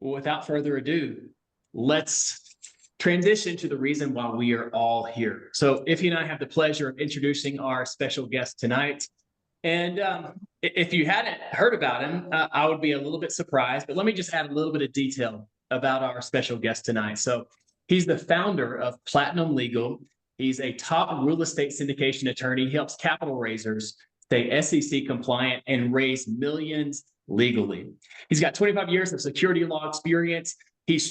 Well, without further ado, let's transition to the reason why we are all here. So, Iffy and I have the pleasure of introducing our special guest tonight. And if you hadn't heard about him, I would be a little bit surprised. But let me just add a little bit of detail about our special guest tonight. So, he's the founder of Platinum Legal. He's a top real estate syndication attorney. He helps capital raisers stay SEC compliant and raise millions legally. He's got 25 years of security law experience. He's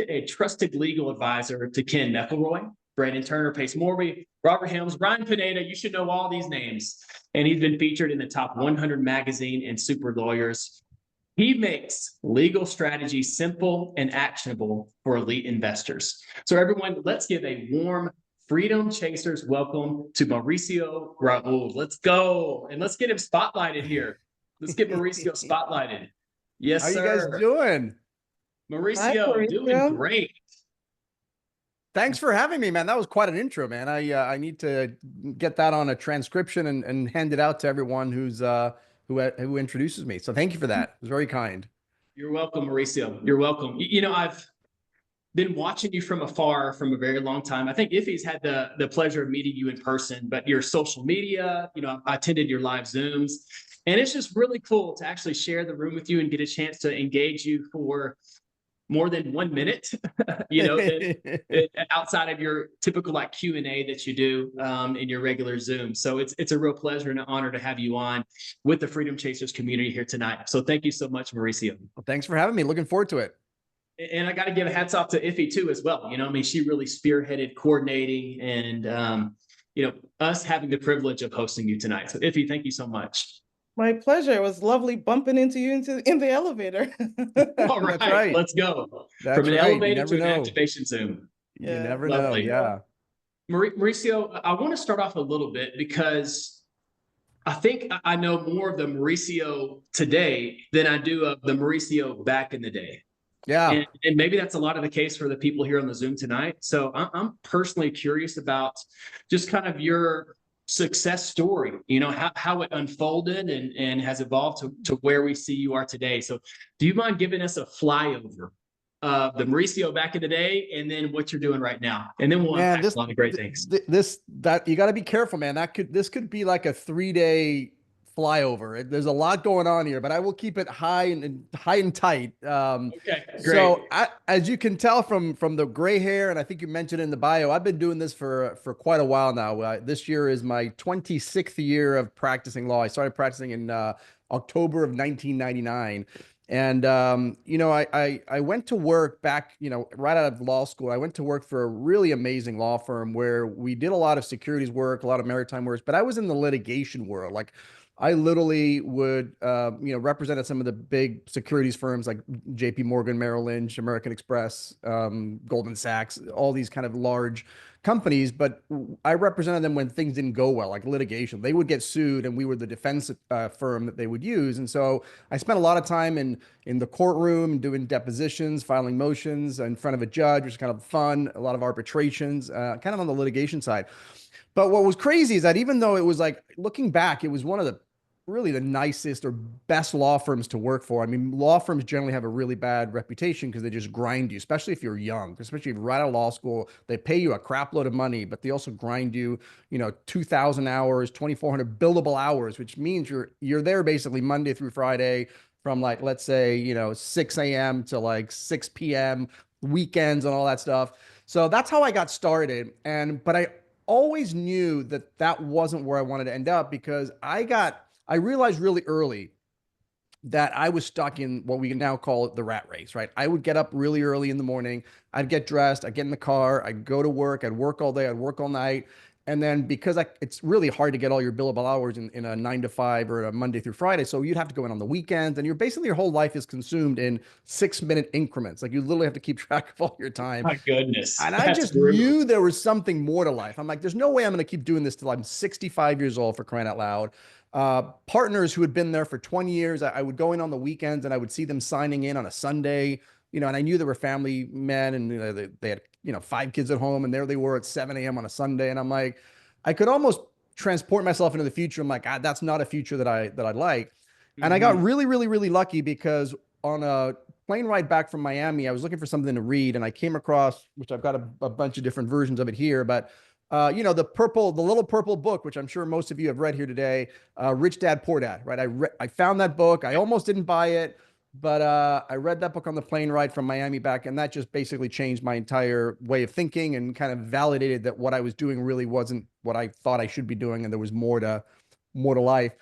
a trusted legal advisor to Ken McElroy, Brandon Turner, Pace Morby, Robert Helms, Ryan Pineda. You should know all these names. And he's been featured in the top 100 magazine and Super Lawyers. He makes legal strategy simple and actionable for elite investors. So everyone, let's give a warm Freedom Chasers welcome to Mauricio Rauld. Let's go. And let's get him spotlighted here. Let's get Mauricio spotlighted. Yes, sir. How you guys doing? Mauricio, Hi, Mauricio, doing great. Thanks for having me, man. That was quite an intro, man. I need to get that on a transcription and hand it out to everyone who introduces me. So thank you for that. It was very kind. You're welcome, Mauricio. You're welcome. You know, I've been watching you from afar from a very long time. I think Iffy's had the pleasure of meeting you in person, but your social media, you know, I attended your live Zooms, and it's just really cool to actually share the room with you and get a chance to engage you for more than 1 minute, you know, outside of your typical like Q&A that you do in your regular Zoom. So it's a real pleasure and an honor to have you on with the Freedom Chasers community here tonight. So thank you so much, Mauricio. Well, thanks for having me. Looking forward to it. And I got to give a hats off to Iffy too, as well. You know, I mean, she really spearheaded coordinating and, you know, us having the privilege of hosting you tonight. So Iffy, thank you so much. My pleasure. It was lovely bumping into you in the elevator. All right, right, let's go. From an elevator to an activation Zoom. You never know, yeah. Mauricio, I want to start off a little bit because I think I know more of the Mauricio today than I do of the Mauricio back in the day. Yeah. And maybe that's a lot of the case for the people here on the Zoom tonight. So I'm personally curious about just kind of your success story, you know, how it unfolded and has evolved to where we see you are today. So do you mind giving us a flyover of the Mauricio back in the day and then what you're doing right now? And then we'll unpack a lot of great things. That you got to be careful, man. This could be like a 3-day flyover. There's a lot going on here, but I will keep it high and tight. Okay, great. So as you can tell from the gray hair, and I think you mentioned in the bio, I've been doing this for quite a while now. This year is my 26th year of practicing law. I started practicing in October of 1999. And, you know, I went to work back, you know, right out of law school. I went to work for a really amazing law firm where we did a lot of securities work, a lot of maritime work, but I was in the litigation world. Like, I literally would, you know, represented some of the big securities firms like JP Morgan, Merrill Lynch, American Express, Goldman Sachs, all these kind of large companies. But I represented them when things didn't go well, like litigation. They would get sued and we were the defense firm that they would use. And so I spent a lot of time in the courtroom doing depositions, filing motions in front of a judge, which is kind of fun, a lot of arbitrations, kind of on the litigation side. But what was crazy is that even though it was like, looking back, it was one of the really the nicest or best law firms to work for. I mean, law firms generally have a really bad reputation because they just grind you, especially if you're young, especially if you're right out of law school. They pay you a crap load of money, but they also grind you, you know, 2,000 hours, 2,400 billable hours, which means you're there basically Monday through Friday from like, let's say, you know, 6 a.m. to like 6 p.m., weekends and all that stuff. So that's how I got started. But I always knew that that wasn't where I wanted to end up because I realized really early that I was stuck in what we can now call the rat race, right? I would get up really early in the morning. I'd get dressed. I'd get in the car. I'd go to work. I'd work all day. I'd work all night. And then because it's really hard to get all your billable hours in a 9 to 5 or a Monday through Friday. So you'd have to go in on the weekends and your whole life is consumed in 6-minute increments. Like you literally have to keep track of all your time. My goodness. And I just knew there was something more to life. I'm like, there's no way I'm going to keep doing this till I'm 65 years old, for crying out loud. Partners who had been there for 20 years, I would go in on the weekends and I would see them signing in on a Sunday, you know, and I knew they were family men and you know, they had, you know, 5 kids at home and there they were at 7 a.m. on a Sunday. And I'm like, I could almost transport myself into the future. I'm like, that's not a future that I'd like. And I got really, really, really lucky because on a plane ride back from Miami, I was looking for something to read, and I came across, which I've got a bunch of different versions of it here, but you know, the little purple book, which I'm sure most of you have read here today, Rich Dad Poor Dad, right? I found that book. I almost didn't buy it, but I read that book on the plane ride from Miami back, and that just basically changed my entire way of thinking and kind of validated that what I was doing really wasn't what I thought I should be doing, and there was more to life.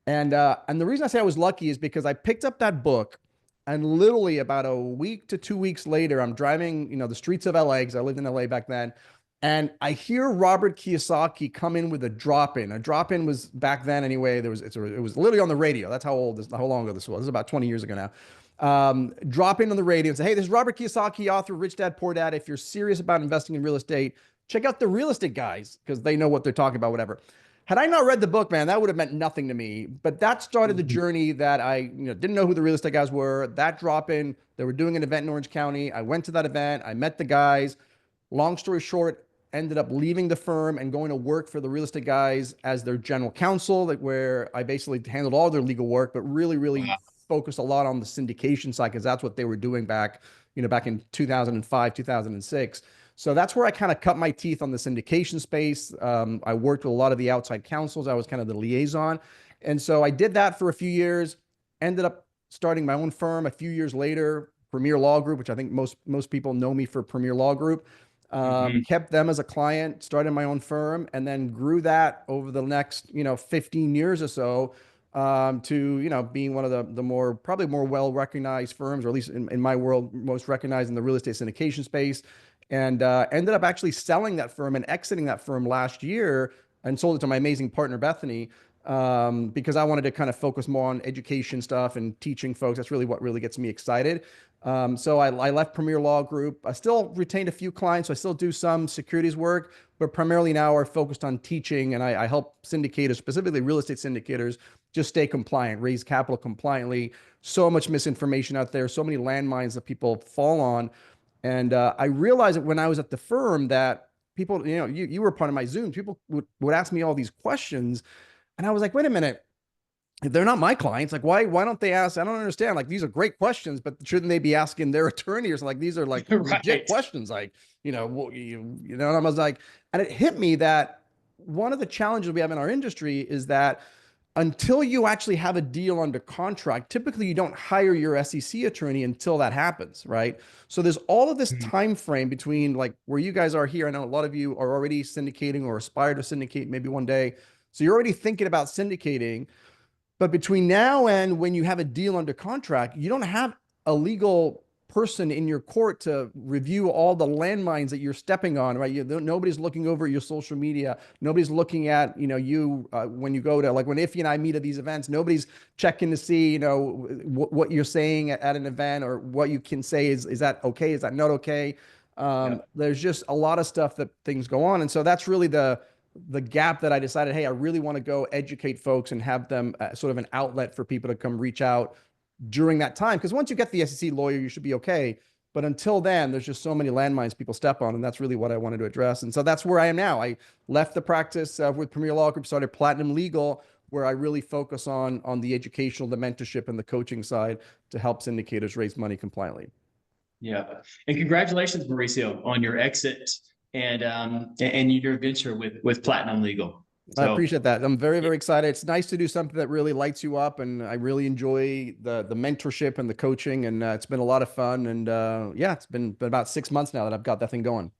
And the reason I say I was lucky is because I picked up that book, and literally about a week to 2 weeks later, I'm driving, you know, the streets of LA, because I lived in LA back then, and I hear Robert Kiyosaki come in with a drop in. A drop in was back then anyway. It was literally on the radio. That's how long ago this was. This is about 20 years ago now. Drop in on the radio and say, hey, this is Robert Kiyosaki, author of Rich Dad Poor Dad. If you're serious about investing in real estate, check out the real estate guys, because they know what they're talking about, whatever. Had I not read the book, man, that would have meant nothing to me. But that started the journey that I didn't know who the real estate guys were. That drop in, they were doing an event in Orange County. I went to that event. I met the guys. Long story short, ended up leaving the firm and going to work for the real estate guys as their general counsel, like where I basically handled all their legal work, but really focused a lot on the syndication side, because that's what they were doing back in 2005, 2006. So that's where I kind of cut my teeth on the syndication space. I worked with a lot of the outside counsels. I was kind of the liaison. And so I did that for a few years, ended up starting my own firm a few years later, Premier Law Group, which I think most people know me for Premier Law Group. Kept them as a client, started my own firm, and then grew that over the next, 15 years or so, to, being one of the probably more well-recognized firms, or at least in my world, most recognized in the real estate syndication space. And ended up actually selling that firm and exiting that firm last year, and sold it to my amazing partner, Bethany, because I wanted to kind of focus more on education stuff and teaching folks. That's really what really gets me excited. So I left Premier Law Group. I still retained a few clients, so I still do some securities work, but primarily now are focused on teaching, and I help syndicators, specifically real estate syndicators, just stay compliant, raise capital compliantly. So much misinformation out there, so many landmines that people fall on. And I realized that when I was at the firm that people, you were part of my Zoom, people would ask me all these questions. And I was like, wait a minute, if they're not my clients, like, why don't they ask? I don't understand. Like, these are great questions, but shouldn't they be asking their attorney or something? Like, these are like legit questions. Like, and I was like, and it hit me that one of the challenges we have in our industry is that until you actually have a deal under contract, typically you don't hire your SEC attorney until that happens, right? So there's all of this time frame between like where you guys are here. I know a lot of you are already syndicating or aspire to syndicate maybe one day. So you're already thinking about syndicating. But between now and when you have a deal under contract, you don't have a legal person in your court to review all the landmines that you're stepping on, right? Nobody's looking over your social media. Nobody's looking at, when you go to, like when Iffy and I meet at these events, nobody's checking to see, what you're saying at an event, or what you can say. Is that okay? Is that not okay? There's just a lot of stuff that things go on. And so that's really the gap that I decided, hey, I really want to go educate folks and have them sort of an outlet for people to come reach out during that time. Because once you get the SEC lawyer, you should be okay. But until then, there's just so many landmines people step on. And that's really what I wanted to address. And so that's where I am now. I left the practice with Premier Law Group, started Platinum Legal, where I really focus on the educational, the mentorship, and the coaching side to help syndicators raise money compliantly. Yeah. And congratulations, Mauricio, on your exit and your venture with Platinum Legal. So, I appreciate that. I'm very, very excited. It's nice to do something that really lights you up, and I really enjoy the mentorship and the coaching, and it's been a lot of fun. And it's been about 6 months now that I've got that thing going.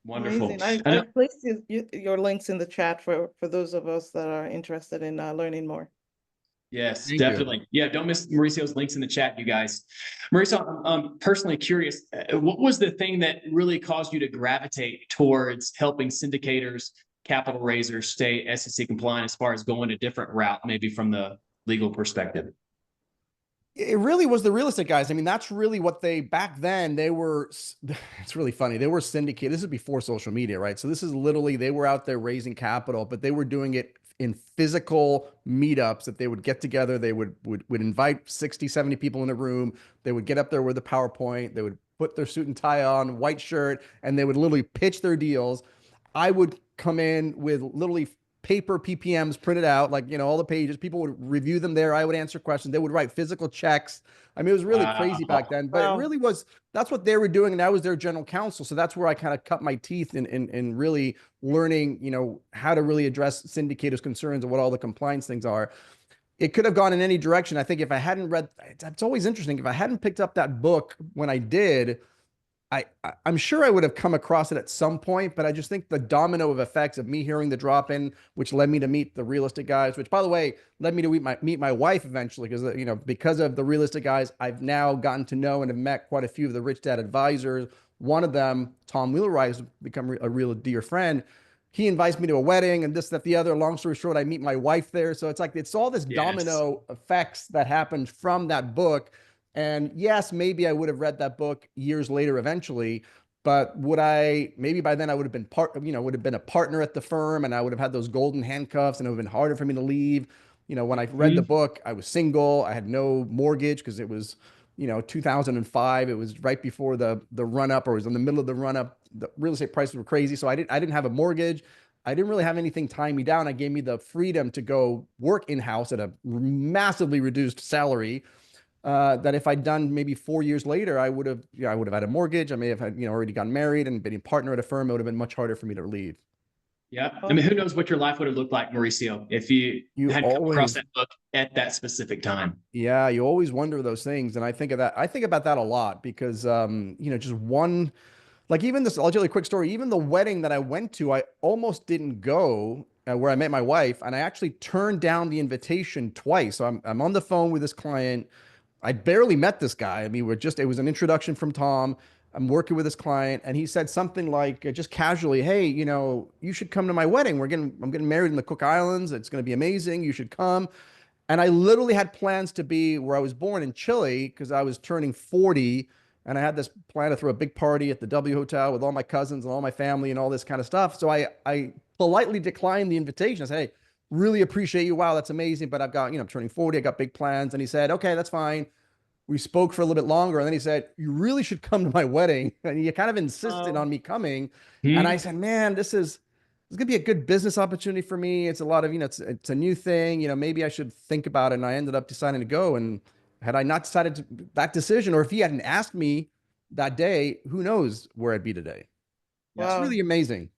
Wonderful. I've placed your links in the chat for those of us that are interested in learning more. Yes, definitely. Yeah, don't miss Mauricio's links in the chat, you guys. Mauricio, I'm personally curious, what was the thing that really caused you to gravitate towards helping syndicators, capital raisers stay SEC compliant as far as going a different route, maybe from the legal perspective? It really was the real estate guys. I mean, that's really what back then they were, it's really funny. They were syndicated. This is before social media, right? So this is literally, they were out there raising capital, but they were doing it in physical meetups that they would get together. They would invite 60, 70 people in a room. They would get up there with a PowerPoint. They would put their suit and tie on, white shirt, and they would literally pitch their deals. I would come in with literally paper PPMs printed out, like, all the pages. People would review them there. I would answer questions. They would write physical checks. I mean, it was really crazy back then, but it really was, that's what they were doing. And I was their general counsel. So that's where I kind of cut my teeth in really learning, how to really address syndicators' concerns and what all the compliance things are. It could have gone in any direction. I think if I hadn't read, it's always interesting. If I hadn't picked up that book when I did, I'm sure I would have come across it at some point, but I just think the domino of effects of me hearing the drop in, which led me to meet the realistic guys, which by the way, led me to meet my wife eventually, because of the realistic guys, I've now gotten to know and have met quite a few of the Rich Dad advisors. One of them, Tom Wheelwright, has become a real dear friend. He invites me to a wedding and this, that, the other. Long story short, I meet my wife there. So it's all this domino effects that happened from that book. And yes, maybe I would have read that book years later eventually, but maybe by then I would have been would have been a partner at the firm, and I would have had those golden handcuffs, and it would have been harder for me to leave. When I read the book, I was single. I had no mortgage because it was, 2005. It was right before the run up, or it was in the middle of the run up. The real estate prices were crazy. So I didn't have a mortgage. I didn't really have anything tying me down. It gave me the freedom to go work in-house at a massively reduced salary. That if I'd done maybe 4 years later, I would have had a mortgage. I may have had, already gotten married and been a partner at a firm. It would have been much harder for me to leave. Yeah. I mean, who knows what your life would have looked like, Mauricio, if you had come across that book at that specific time. Yeah. You always wonder those things. And I think about that a lot because, just one, like even this, I'll tell you a quick story. Even the wedding that I went to, I almost didn't go where I met my wife, and I actually turned down the invitation twice. So I'm on the phone with this client. I barely met this guy. I mean, it was an introduction from Tom. I'm working with this client, and he said something like, just casually, "Hey, you should come to my wedding. I'm getting married in the Cook Islands. It's going to be amazing. You should come." And I literally had plans to be where I was born in Chile because I was turning 40, and I had this plan to throw a big party at the W Hotel with all my cousins and all my family and all this kind of stuff. So I politely declined the invitation. I said, "Hey, really appreciate you. Wow, that's amazing. But I've got, I'm turning 40. I got big plans." And he said, "Okay, that's fine." We spoke for a little bit longer. And then he said, "You really should come to my wedding." And he kind of insisted on me coming. And I said, "Man, this is going to be a good business opportunity for me. It's a lot of, it's a new thing. Maybe I should think about it." And I ended up deciding to go. And had I not decided that decision, or if he hadn't asked me that day, who knows where I'd be today. Wow. It's really amazing.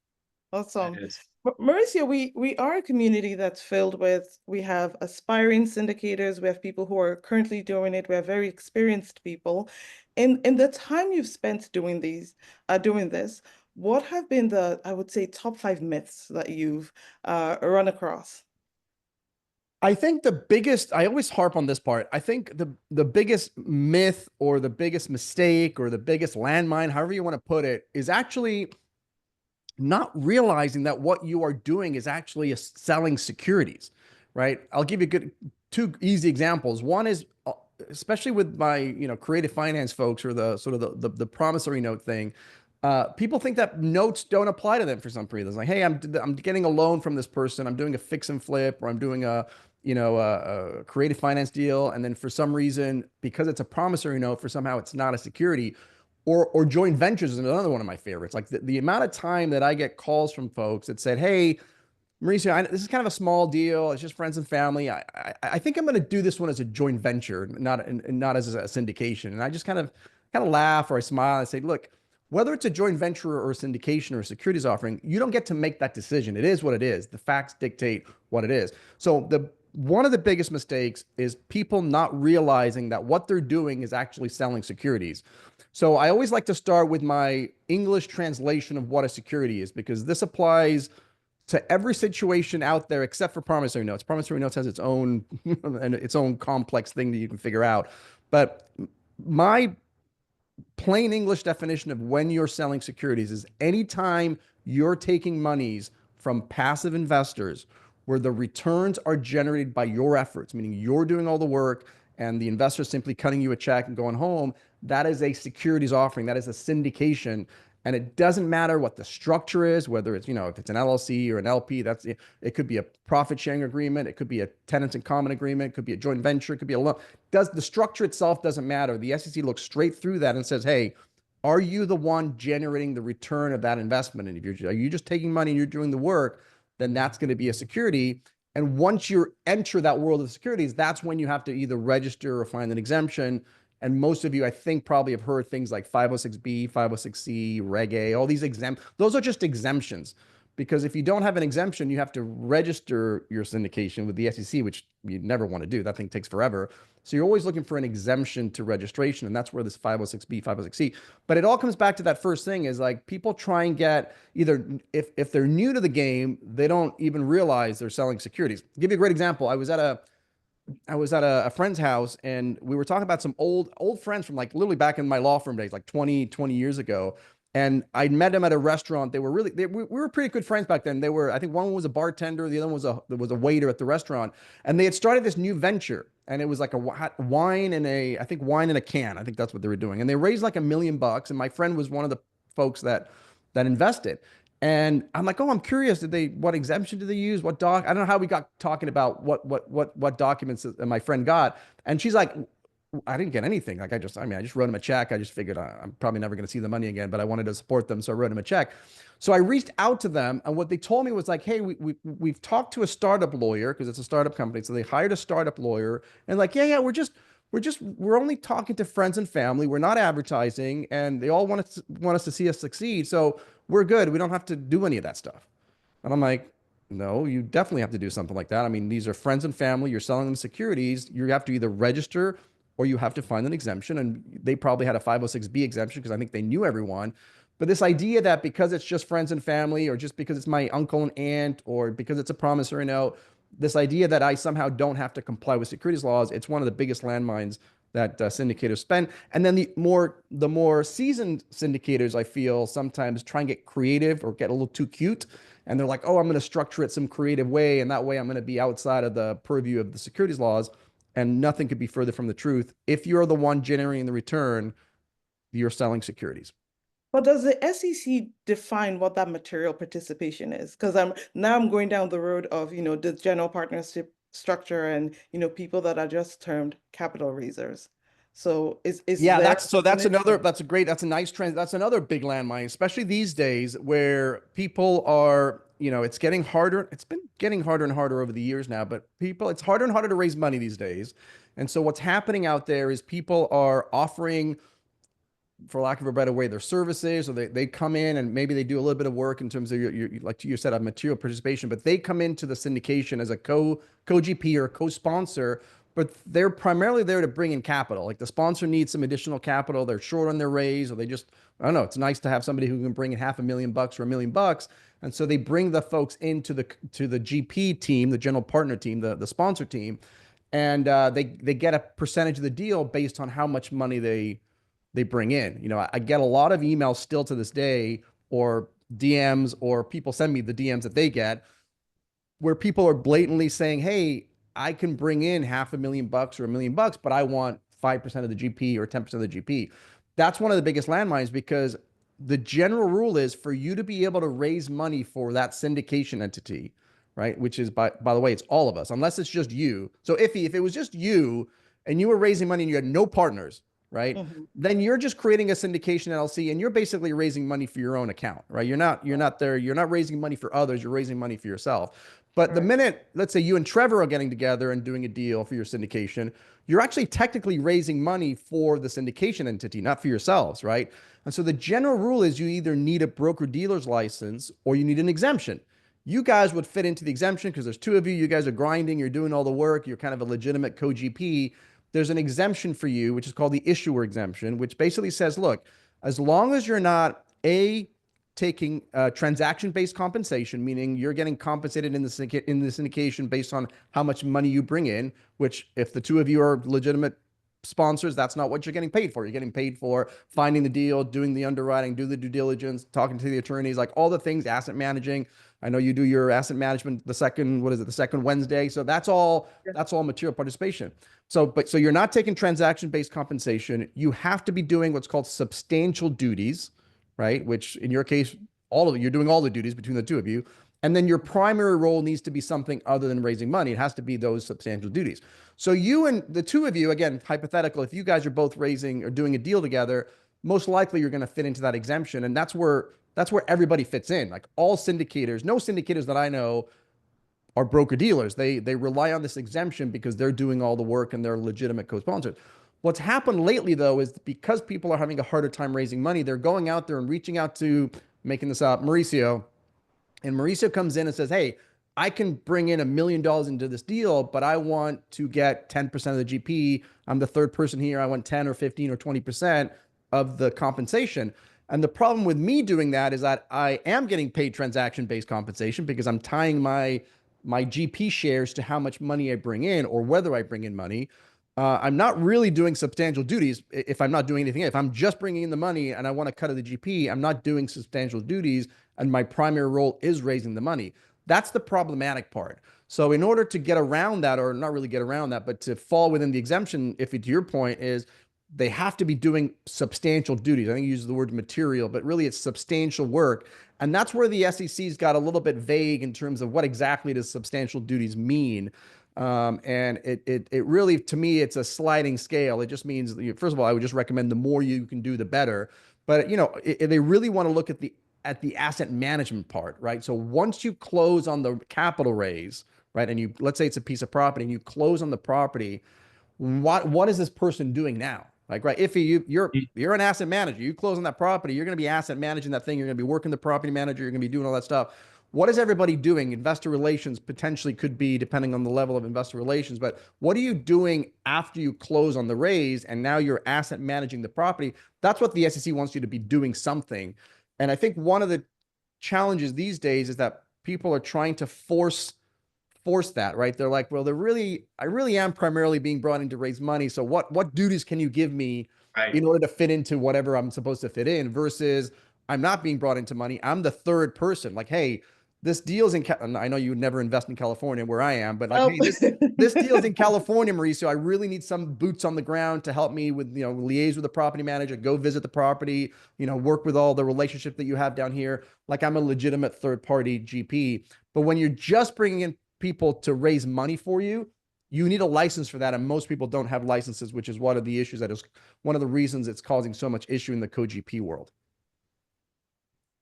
Awesome. Mauricio, we are a community that's filled with, we have aspiring syndicators, we have people who are currently doing it, we have very experienced people. In the time you've spent doing this, what have been the, I would say, top 5 myths that you've run across? I think I always harp on this part. I think the biggest myth or the biggest mistake or the biggest landmine, however you want to put it, is actually not realizing that what you are doing is actually selling securities, right? I'll give you 2 easy examples. One is, especially with my, creative finance folks, or the sort of the promissory note thing. People think that notes don't apply to them for some reason. It's like, "Hey, I'm getting a loan from this person. I'm doing a fix and flip, or I'm doing a creative finance deal. And then for some reason, because it's a promissory note, somehow it's not a security." Or joint ventures is another one of my favorites. Like the amount of time that I get calls from folks that said, "Hey, Mauricio, this is kind of a small deal. It's just friends and family. I think I'm going to do this one as a joint venture, not as a syndication." And I just kind of laugh, or I smile and I say, "Look, whether it's a joint venture or a syndication or a securities offering, you don't get to make that decision. It is what it is. The facts dictate what it is." So one of the biggest mistakes is people not realizing that what they're doing is actually selling securities. So I always like to start with my English translation of what a security is, because this applies to every situation out there except for promissory notes. Promissory notes has its own and its own complex thing that you can figure out. But my plain English definition of when you're selling securities is anytime you're taking monies from passive investors where the returns are generated by your efforts, meaning you're doing all the work and the investor simply cutting you a check and going home. That is a securities offering. That is a syndication. And it doesn't matter what the structure is, whether it's, if it's an LLC or an LP, it could be a profit sharing agreement. It could be a tenants in common agreement. It could be a joint venture. It could be a loan. The structure itself doesn't matter. The SEC looks straight through that and says, "Hey, are you the one generating the return of that investment? And are you just taking money and you're doing the work?" then that's going to be a security. And once you enter that world of securities, that's when you have to either register or find an exemption. And most of you, I think, probably have heard things like 506B, 506C, Reg A, all these those are just exemptions. Because if you don't have an exemption, you have to register your syndication with the SEC, which you never want to do. That thing takes forever. So you're always looking for an exemption to registration. And that's where this 506B, 506C. But it all comes back to that first thing is like people try and get either, if they're new to the game, they don't even realize they're selling securities. I'll give you a great example. I was at a friend's house and we were talking about some old friends from like literally back in my law firm days, like 20 years ago. And I met them at a restaurant. They were we were pretty good friends back then. I think one was a bartender, the other one was a waiter at the restaurant. And they had started this new venture. And it was like a wine in a can. I think that's what they were doing. And they raised like $1 million. And my friend was one of the folks that invested. And I'm like, oh, I'm curious. What exemption did they use? What doc? I don't know how we got talking about what documents that my friend got. And she's like, I didn't get anything. Like I just wrote him a check. I just figured I'm probably never going to see the money again, but I wanted to support them. So I wrote him a check. So I reached out to them. And what they told me was like, hey, we've talked to a startup lawyer because it's a startup company. So they hired a startup lawyer and like, yeah, we're only talking to friends and family. We're not advertising and they all want us to see us succeed. So we're good. We don't have to do any of that stuff. And I'm like, no, you definitely have to do something like that. I mean, these are friends and family. You're selling them securities. You have to either register or you have to find an exemption. And they probably had a 506B exemption because I think they knew everyone. But this idea that because it's just friends and family, or just because it's my uncle and aunt, or because it's a promissory note, this idea that I somehow don't have to comply with securities laws, it's one of the biggest landmines that syndicators spend. And then the more seasoned syndicators, I feel, sometimes try and get creative or get a little too cute. And they're like, oh, I'm going to structure it some creative way. And that way I'm going to be outside of the purview of the securities laws. And nothing could be further from the truth. If you're the one generating the return, you're selling securities. But does the SEC define what that material participation is? Because I'm going down the road of, the general partnership structure and, people that are just termed capital raisers. So that's a nice trend. That's another big landmine, especially these days where people are, it's getting harder. It's been getting harder and harder over the years now, but it's harder and harder to raise money these days. And so what's happening out there is people are offering, for lack of a better way, their services, or they come in and maybe they do a little bit of work in terms of your like you said, a material participation, but they come into the syndication as a co-GP or co-sponsor, but they're primarily there to bring in capital. Like the sponsor needs some additional capital. They're short on their raise, or I don't know, it's nice to have somebody who can bring in $500,000 or $1 million. And so they bring the folks into the GP team, the general partner team, the sponsor team, and they get a percentage of the deal based on how much money they bring in. I get a lot of emails still to this day, or DMs, or people send me the DMs that they get, where people are blatantly saying, hey, I can bring in $500,000 or $1 million, but I want 5% of the GP or 10% of the GP. That's one of the biggest landmines, because the general rule is for you to be able to raise money for that syndication entity, right? Which is, by the way, it's all of us, unless it's just you. So if it was just you and you were raising money and you had no partners, right? Mm-hmm. Then you're just creating a syndication LLC and you're basically raising money for your own account, right? You're not raising money for others, you're raising money for yourself. But the minute, let's say you and Trevor are getting together and doing a deal for your syndication, you're actually technically raising money for the syndication entity, not for yourselves, right? And so the general rule is you either need a broker-dealer's license or you need an exemption. You guys would fit into the exemption because there's two of you. You guys are grinding. You're doing all the work. You're kind of a legitimate co-GP. There's an exemption for you, which is called the issuer exemption, which basically says, look, as long as you're not taking transaction-based compensation, meaning you're getting compensated in the syndication based on how much money you bring in, which if the two of you are legitimate sponsors, that's not what you're getting paid for. You're getting paid for finding the deal, doing the underwriting, do the due diligence, talking to the attorneys, like all the things, asset managing. I know you do your asset management the second Wednesday. So that's all material participation. So you're not taking transaction-based compensation. You have to be doing what's called substantial duties, right? Which in your case, you're doing all the duties between the two of you. And then your primary role needs to be something other than raising money. It has to be those substantial duties. So you and the two of you, again, hypothetical, if you guys are both raising or doing a deal together, most likely you're going to fit into that exemption. And that's where everybody fits in. Like all syndicators, no syndicators that I know are broker dealers. They rely on this exemption because they're doing all the work and they're legitimate co-sponsors. What's happened lately, though, is because people are having a harder time raising money, they're going out there and reaching out to, making this up, Mauricio. And Mauricio comes in and says, hey, I can bring in $1 million into this deal, but I want to get 10% of the GP. I'm the third person here. I want 10 or 15 or 20% of the compensation. And the problem with me doing that is that I am getting paid transaction-based compensation because I'm tying my GP shares to how much money I bring in or whether I bring in money. I'm not really doing substantial duties if I'm not doing anything. If I'm just bringing in the money and I want to cut of the GP, I'm not doing substantial duties, and my primary role is raising the money. That's the problematic part. So in order to get around that, or not really get around that, but to fall within the exemption, if to your point is they have to be doing substantial duties. I think you use the word material, but really it's substantial work. And that's where the SEC's got a little bit vague in terms of what exactly does substantial duties mean. And it really, to me, it's a sliding scale. It just means, first of all, I would just recommend the more you can do, the better. But they really want to look at the asset management part, right? So once you close on the capital raise, right, and let's say it's a piece of property and you close on the property, what is this person doing now? Like, right, if you're an asset manager, you close on that property, you're going to be asset managing that thing, you're going to be working the property manager, you're going to be doing all that stuff. What is everybody doing? Investor relations potentially could be, depending on the level of investor relations, but what are you doing after you close on the raise and now you're asset managing the property? That's what the SEC wants you to be doing something. And I think one of the challenges these days is that people are trying to force that, right? They're like, well, I really am primarily being brought in to raise money. So what duties can you give me in order to fit into whatever I'm supposed to fit in, versus I'm not being brought into money. I'm the third person. Like, hey, this deal's in, I know you would never invest in California where I am, but like, hey, this deal's in California, Mauricio. I really need some boots on the ground to help me with, liaise with the property manager, go visit the property, work with all the relationship that you have down here. Like, I'm a legitimate third party GP. But when you're just bringing in people to raise money for you, you need a license for that. And most people don't have licenses, which is one of the issues, that is one of the reasons it's causing so much issue in the co-GP world.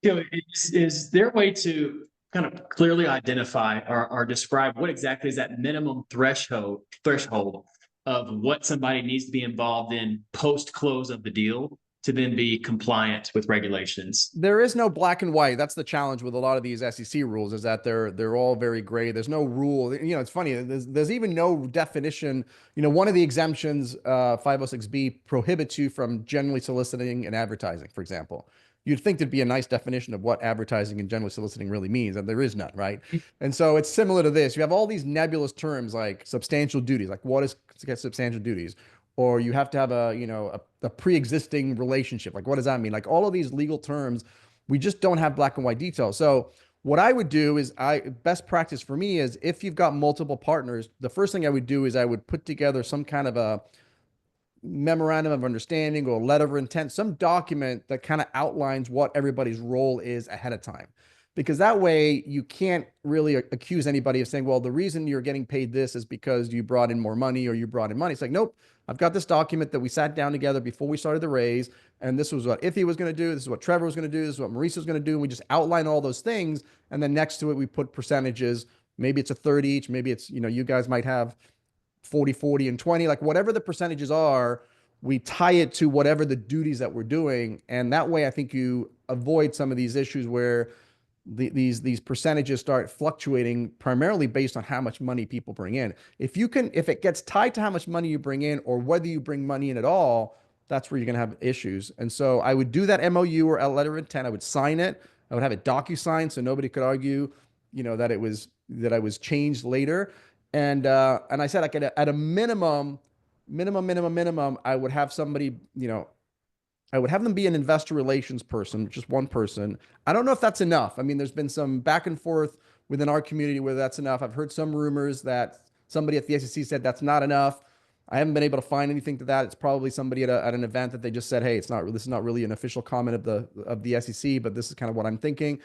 Is there a way to kind of clearly identify or describe what exactly is that minimum threshold of what somebody needs to be involved in post-close of the deal to then be compliant with regulations? There is no black and white. That's the challenge with a lot of these SEC rules, is that they're all very gray. There's no rule. It's funny. There's even no definition. One of the exemptions, 506B, prohibits you from generally soliciting and advertising, for example. You'd think there'd be a nice definition of what advertising and generally soliciting really means, and there is none, right? And so it's similar to this. You have all these nebulous terms like substantial duties, like what is substantial duties? Or you have to have a pre-existing relationship. Like, what does that mean? Like, all of these legal terms, we just don't have black and white details. So what I would do is, best practice for me is, if you've got multiple partners, the first thing I would do is I would put together some kind of a memorandum of understanding or letter of intent, some document that kind of outlines what everybody's role is ahead of time. Because that way you can't really accuse anybody of saying, well, the reason you're getting paid this is because you brought in more money or you brought in money. It's like, nope, I've got this document that we sat down together before we started the raise, and this was what Iffy was going to do, this is what Trevor was going to do, this is what Mauricio was going to do, and we just outline all those things, and then next to it we put percentages. Maybe it's a third each, maybe it's, you guys might have 40, 40, and 20, like whatever the percentages are, we tie it to whatever the duties that we're doing. And that way, I think you avoid some of these issues where these percentages start fluctuating primarily based on how much money people bring in. If it gets tied to how much money you bring in, or whether you bring money in at all, that's where you're going to have issues. And so I would do that MOU or a letter of intent. I would sign it. I would have it DocuSign, so nobody could argue, that I was changed later. And I said, like, at a minimum, I would have somebody, I would have them be an investor relations person, just one person. I don't know if that's enough. I mean, there's been some back and forth within our community whether that's enough. I've heard some rumors that somebody at the SEC said that's not enough. I haven't been able to find anything to that. It's probably somebody at an event that they just said, hey, this is not really an official comment of the SEC, but this is kind of what I'm thinking.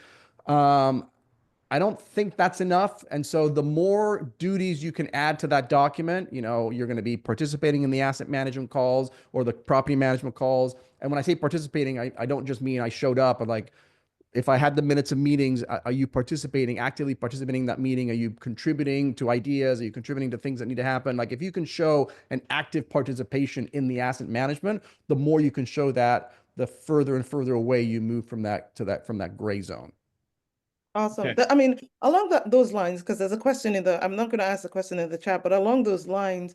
I don't think that's enough. And so the more duties you can add to that document, you're going to be participating in the asset management calls or the property management calls. And when I say participating, I don't just mean I showed up and like, if I had the minutes of meetings, are you participating, actively participating in that meeting? Are you contributing to ideas? Are you contributing to things that need to happen? Like if you can show an active participation in the asset management, the more you can show that, the further and further away you move from from that gray zone. Awesome. Okay. I mean, along those lines, because there's a question I'm not going to ask the question in the chat, but along those lines,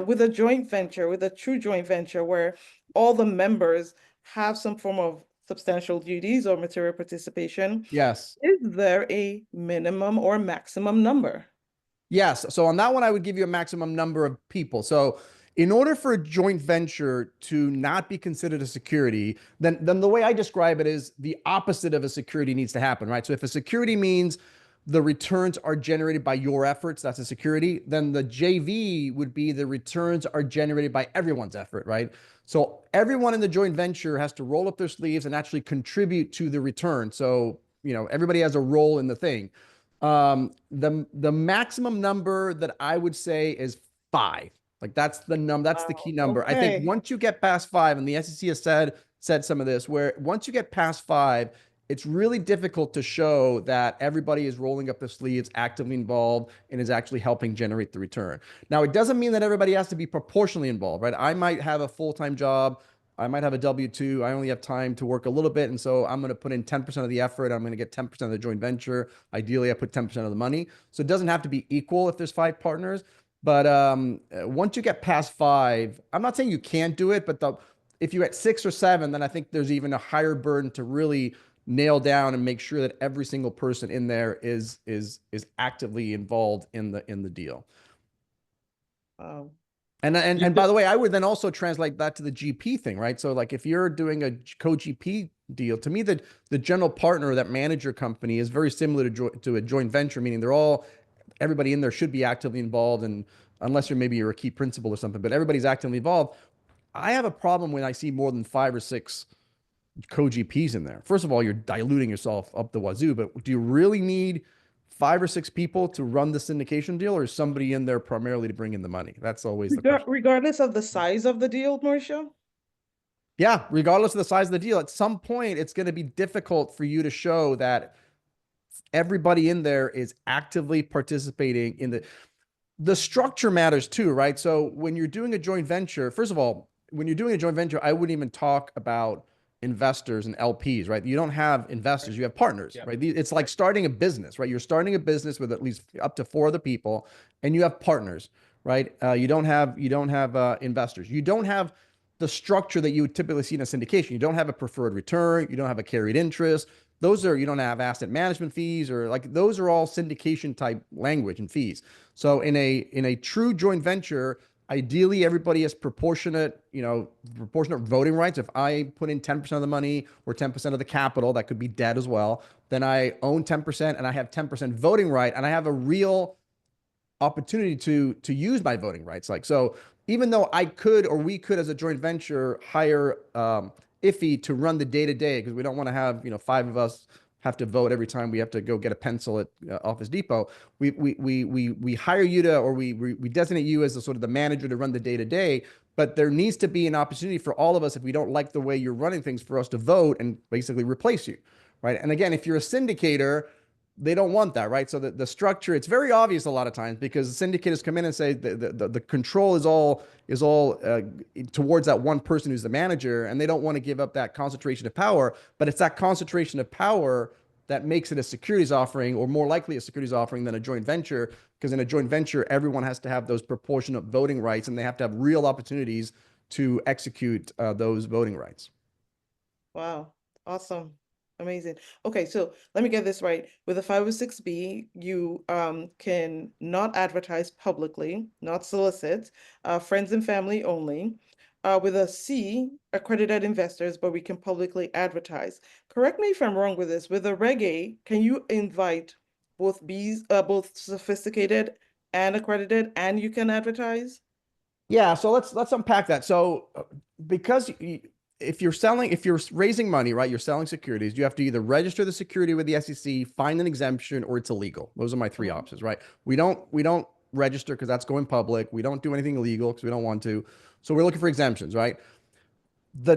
with a joint venture, with a true joint venture where all the members have some form of substantial duties or material participation, Yes. is there a minimum or maximum number? Yes. So on that one, I would give you a maximum number of people. So in order for a joint venture to not be considered a security, then the way I describe it is the opposite of a security needs to happen, right? So if a security means the returns are generated by your efforts, that's a security, then the JV would be the returns are generated by everyone's effort, right? So everyone in the joint venture has to roll up their sleeves and actually contribute to the return. So, everybody has a role in the thing. The maximum number that I would say is 5. Like that's the number, that's the key number. I think Okay. once you get past 5, and the SEC has said some of this, where once you get past 5, it's really difficult to show that everybody is rolling up their sleeves, actively involved, and is actually helping generate the return. Now, it doesn't mean that everybody has to be proportionally involved, right? I might have a full-time job. I might have a W-2. I only have time to work a little bit. And so I'm going to put in 10% of the effort. I'm going to get 10% of the joint venture. Ideally, I put 10% of the money. So it doesn't have to be equal if there's 5 partners. But once you get past 5, I'm not saying you can't do it, but if you're at 6 or 7, then I think there's even a higher burden to really nail down and make sure that every single person in there is actively involved in the deal. And by the way, I would then also translate that to the GP thing, right? So like if you're doing a co-GP deal, to me, the general partner of that manager company is very similar to a joint venture, meaning everybody in there should be actively involved, and unless you're a key principal or something, but everybody's actively involved. I have a problem when I see more than 5 or 6 co-GPs in there. First of all, you're diluting yourself up the wazoo, but do you really need 5 or 6 people to run the syndication deal, or is somebody in there primarily to bring in the money? That's always the question. Regardless of the size of the deal, Mauricio? Yeah, regardless of the size of the deal, at some point, it's going to be difficult for you to show that everybody in there is actively participating in the structure matters too, right? So when you're doing a joint venture, first of all, when you're doing a joint venture, I wouldn't even talk about investors and LPs, right? You don't have investors, you have partners, right? It's like starting a business, right? You're starting a business with at least up to 4 other people, and you have partners, right? You don't have investors. You don't have the structure that you would typically see in a syndication. You don't have a preferred return. You don't have a carried interest. You don't have asset management fees, or like those are all syndication type language and fees. So in a true joint venture, ideally everybody has proportionate voting rights. If I put in 10% of the money or 10% of the capital, that could be debt as well, then I own 10% and I have 10% voting right, and I have a real opportunity to use my voting rights. Like, so even though I could, or we could as a joint venture hire IFI to run the day-to-day, because we don't want to have 5 of us have to vote every time we have to go get a pencil at Office Depot. We hire you to, or we designate you as the sort of the manager to run the day-to-day, but there needs to be an opportunity for all of us, if we don't like the way you're running things, for us to vote and basically replace you, right? And again, if you're a syndicator, they don't want that, right? So the structure, it's very obvious a lot of times, because the syndicators come in and say the control is all towards that one person who's the manager, and they don't want to give up that concentration of power. But it's that concentration of power that makes it a securities offering, or more likely a securities offering than a joint venture, because in a joint venture, everyone has to have those proportionate voting rights, and they have to have real opportunities to execute those voting rights. Wow, awesome. Amazing. Okay, so let me get this right. With a 506B, you can not advertise publicly, not solicit, friends and family only. With a C, accredited investors, but we can publicly advertise. Correct me if I'm wrong with this. With a Reg A, can you invite both Bs, both sophisticated and accredited, and you can advertise? Yeah, so let's unpack that. So because if you're raising money, right, you're selling securities, you have to either register the security with the SEC, find an exemption, or it's illegal. Those are my 3 options, right? We don't register because that's going public. We don't do anything illegal because we don't want to. So we're looking for exemptions, right? The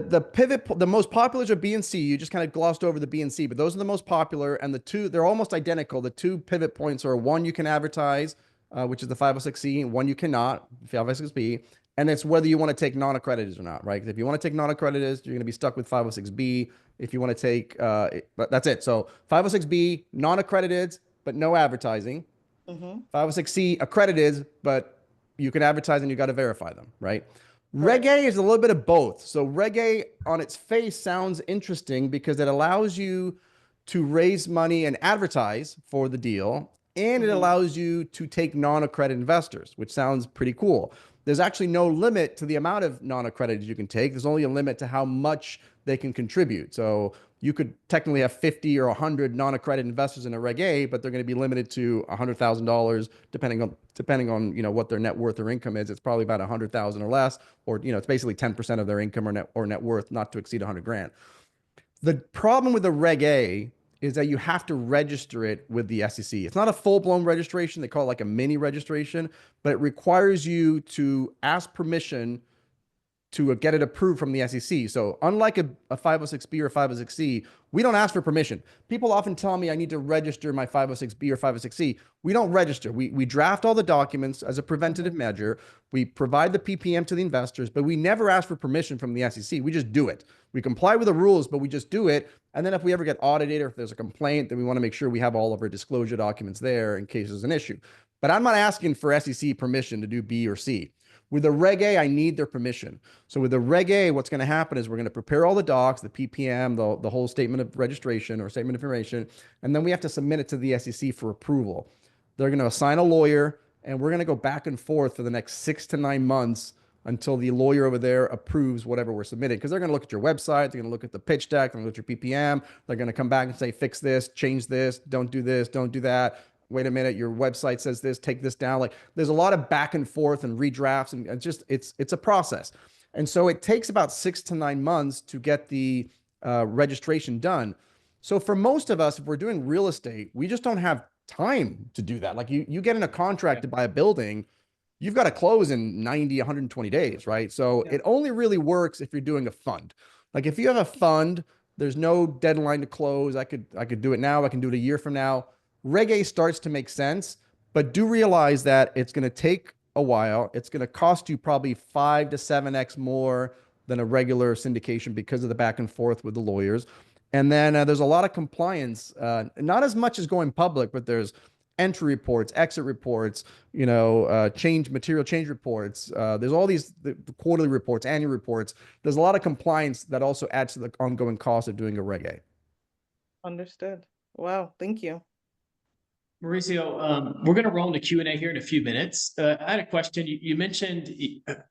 the most popular are B and C. You just kind of glossed over the B and C, but those are the most popular. And the two, they're almost identical. The two pivot points are one you can advertise, which is the 506C, and one you cannot, 506B. And it's whether you want to take non-accredited or not, right? If you want to take non-accredited, you're going to be stuck with 506B. If you want to take, but that's it. So 506B, non-accredited, but no advertising. 506C, accredited, but you can advertise and you got to verify them, right? Reg A is a little bit of both. So Reg A on its face sounds interesting because it allows you to raise money and advertise for the deal, and it allows you to take non-accredited investors, which sounds pretty cool. There's actually no limit to the amount of non-accredited you can take. There's only a limit to how much they can contribute. So you could technically have 50 or 100 non-accredited investors in a Reg A, but they're going to be limited to $100,000 depending on what their net worth or income is. It's probably about 100,000 or less, or it's basically 10% of their income or net worth, not to exceed 100 grand. The problem with the Reg A is that you have to register it with the SEC. It's not a full-blown registration. They call it like a mini registration, but it requires you to ask permission to get it approved from the SEC. So unlike a 506B or 506C, we don't ask for permission. People often tell me I need to register my 506B or 506C. We don't register. We draft all the documents as a preventative measure. We provide the PPM to the investors, but we never ask for permission from the SEC. We just do it. We comply with the rules, but we just do it. And then if we ever get audited or if there's a complaint, then we want to make sure we have all of our disclosure documents there in case there's an issue. But I'm not asking for SEC permission to do B or C. With the Reg A, I need their permission. So with the Reg A, what's going to happen is we're going to prepare all the docs, the PPM, the whole statement of registration or statement of information, and then we have to submit it to the SEC for approval. They're going to assign a lawyer, and we're going to go back and forth for the next 6 to 9 months until the lawyer over there approves whatever we're submitting. Because they're going to look at your website, they're going to look at the pitch deck, they're going to look at your PPM, they're going to come back and say, fix this, change this, don't do that. Wait a minute, your website says this, take this down. Like there's a lot of back and forth and redrafts, and it's a process. And so it takes about 6 to 9 months to get the registration done. So for most of us, if we're doing real estate, we just don't have time to do that. Like you get in a contract to buy a building, you've got to close in 90, 120 days, right? So it only really works if you're doing a fund. Like if you have a fund, there's no deadline to close. I could do it now. I can do it a year from now. Reg A starts to make sense, but do realize that it's going to take a while. It's going to cost you probably 5 to 7x more than a regular syndication because of the back and forth with the lawyers. And then there's a lot of compliance, not as much as going public, but there's entry reports, exit reports, material change reports. There's all these the quarterly reports, annual reports. There's a lot of compliance that also adds to the ongoing cost of doing a Reg A. Understood. Wow. Thank you. Mauricio, we're going to roll into Q&A here in a few minutes. I had a question. You mentioned,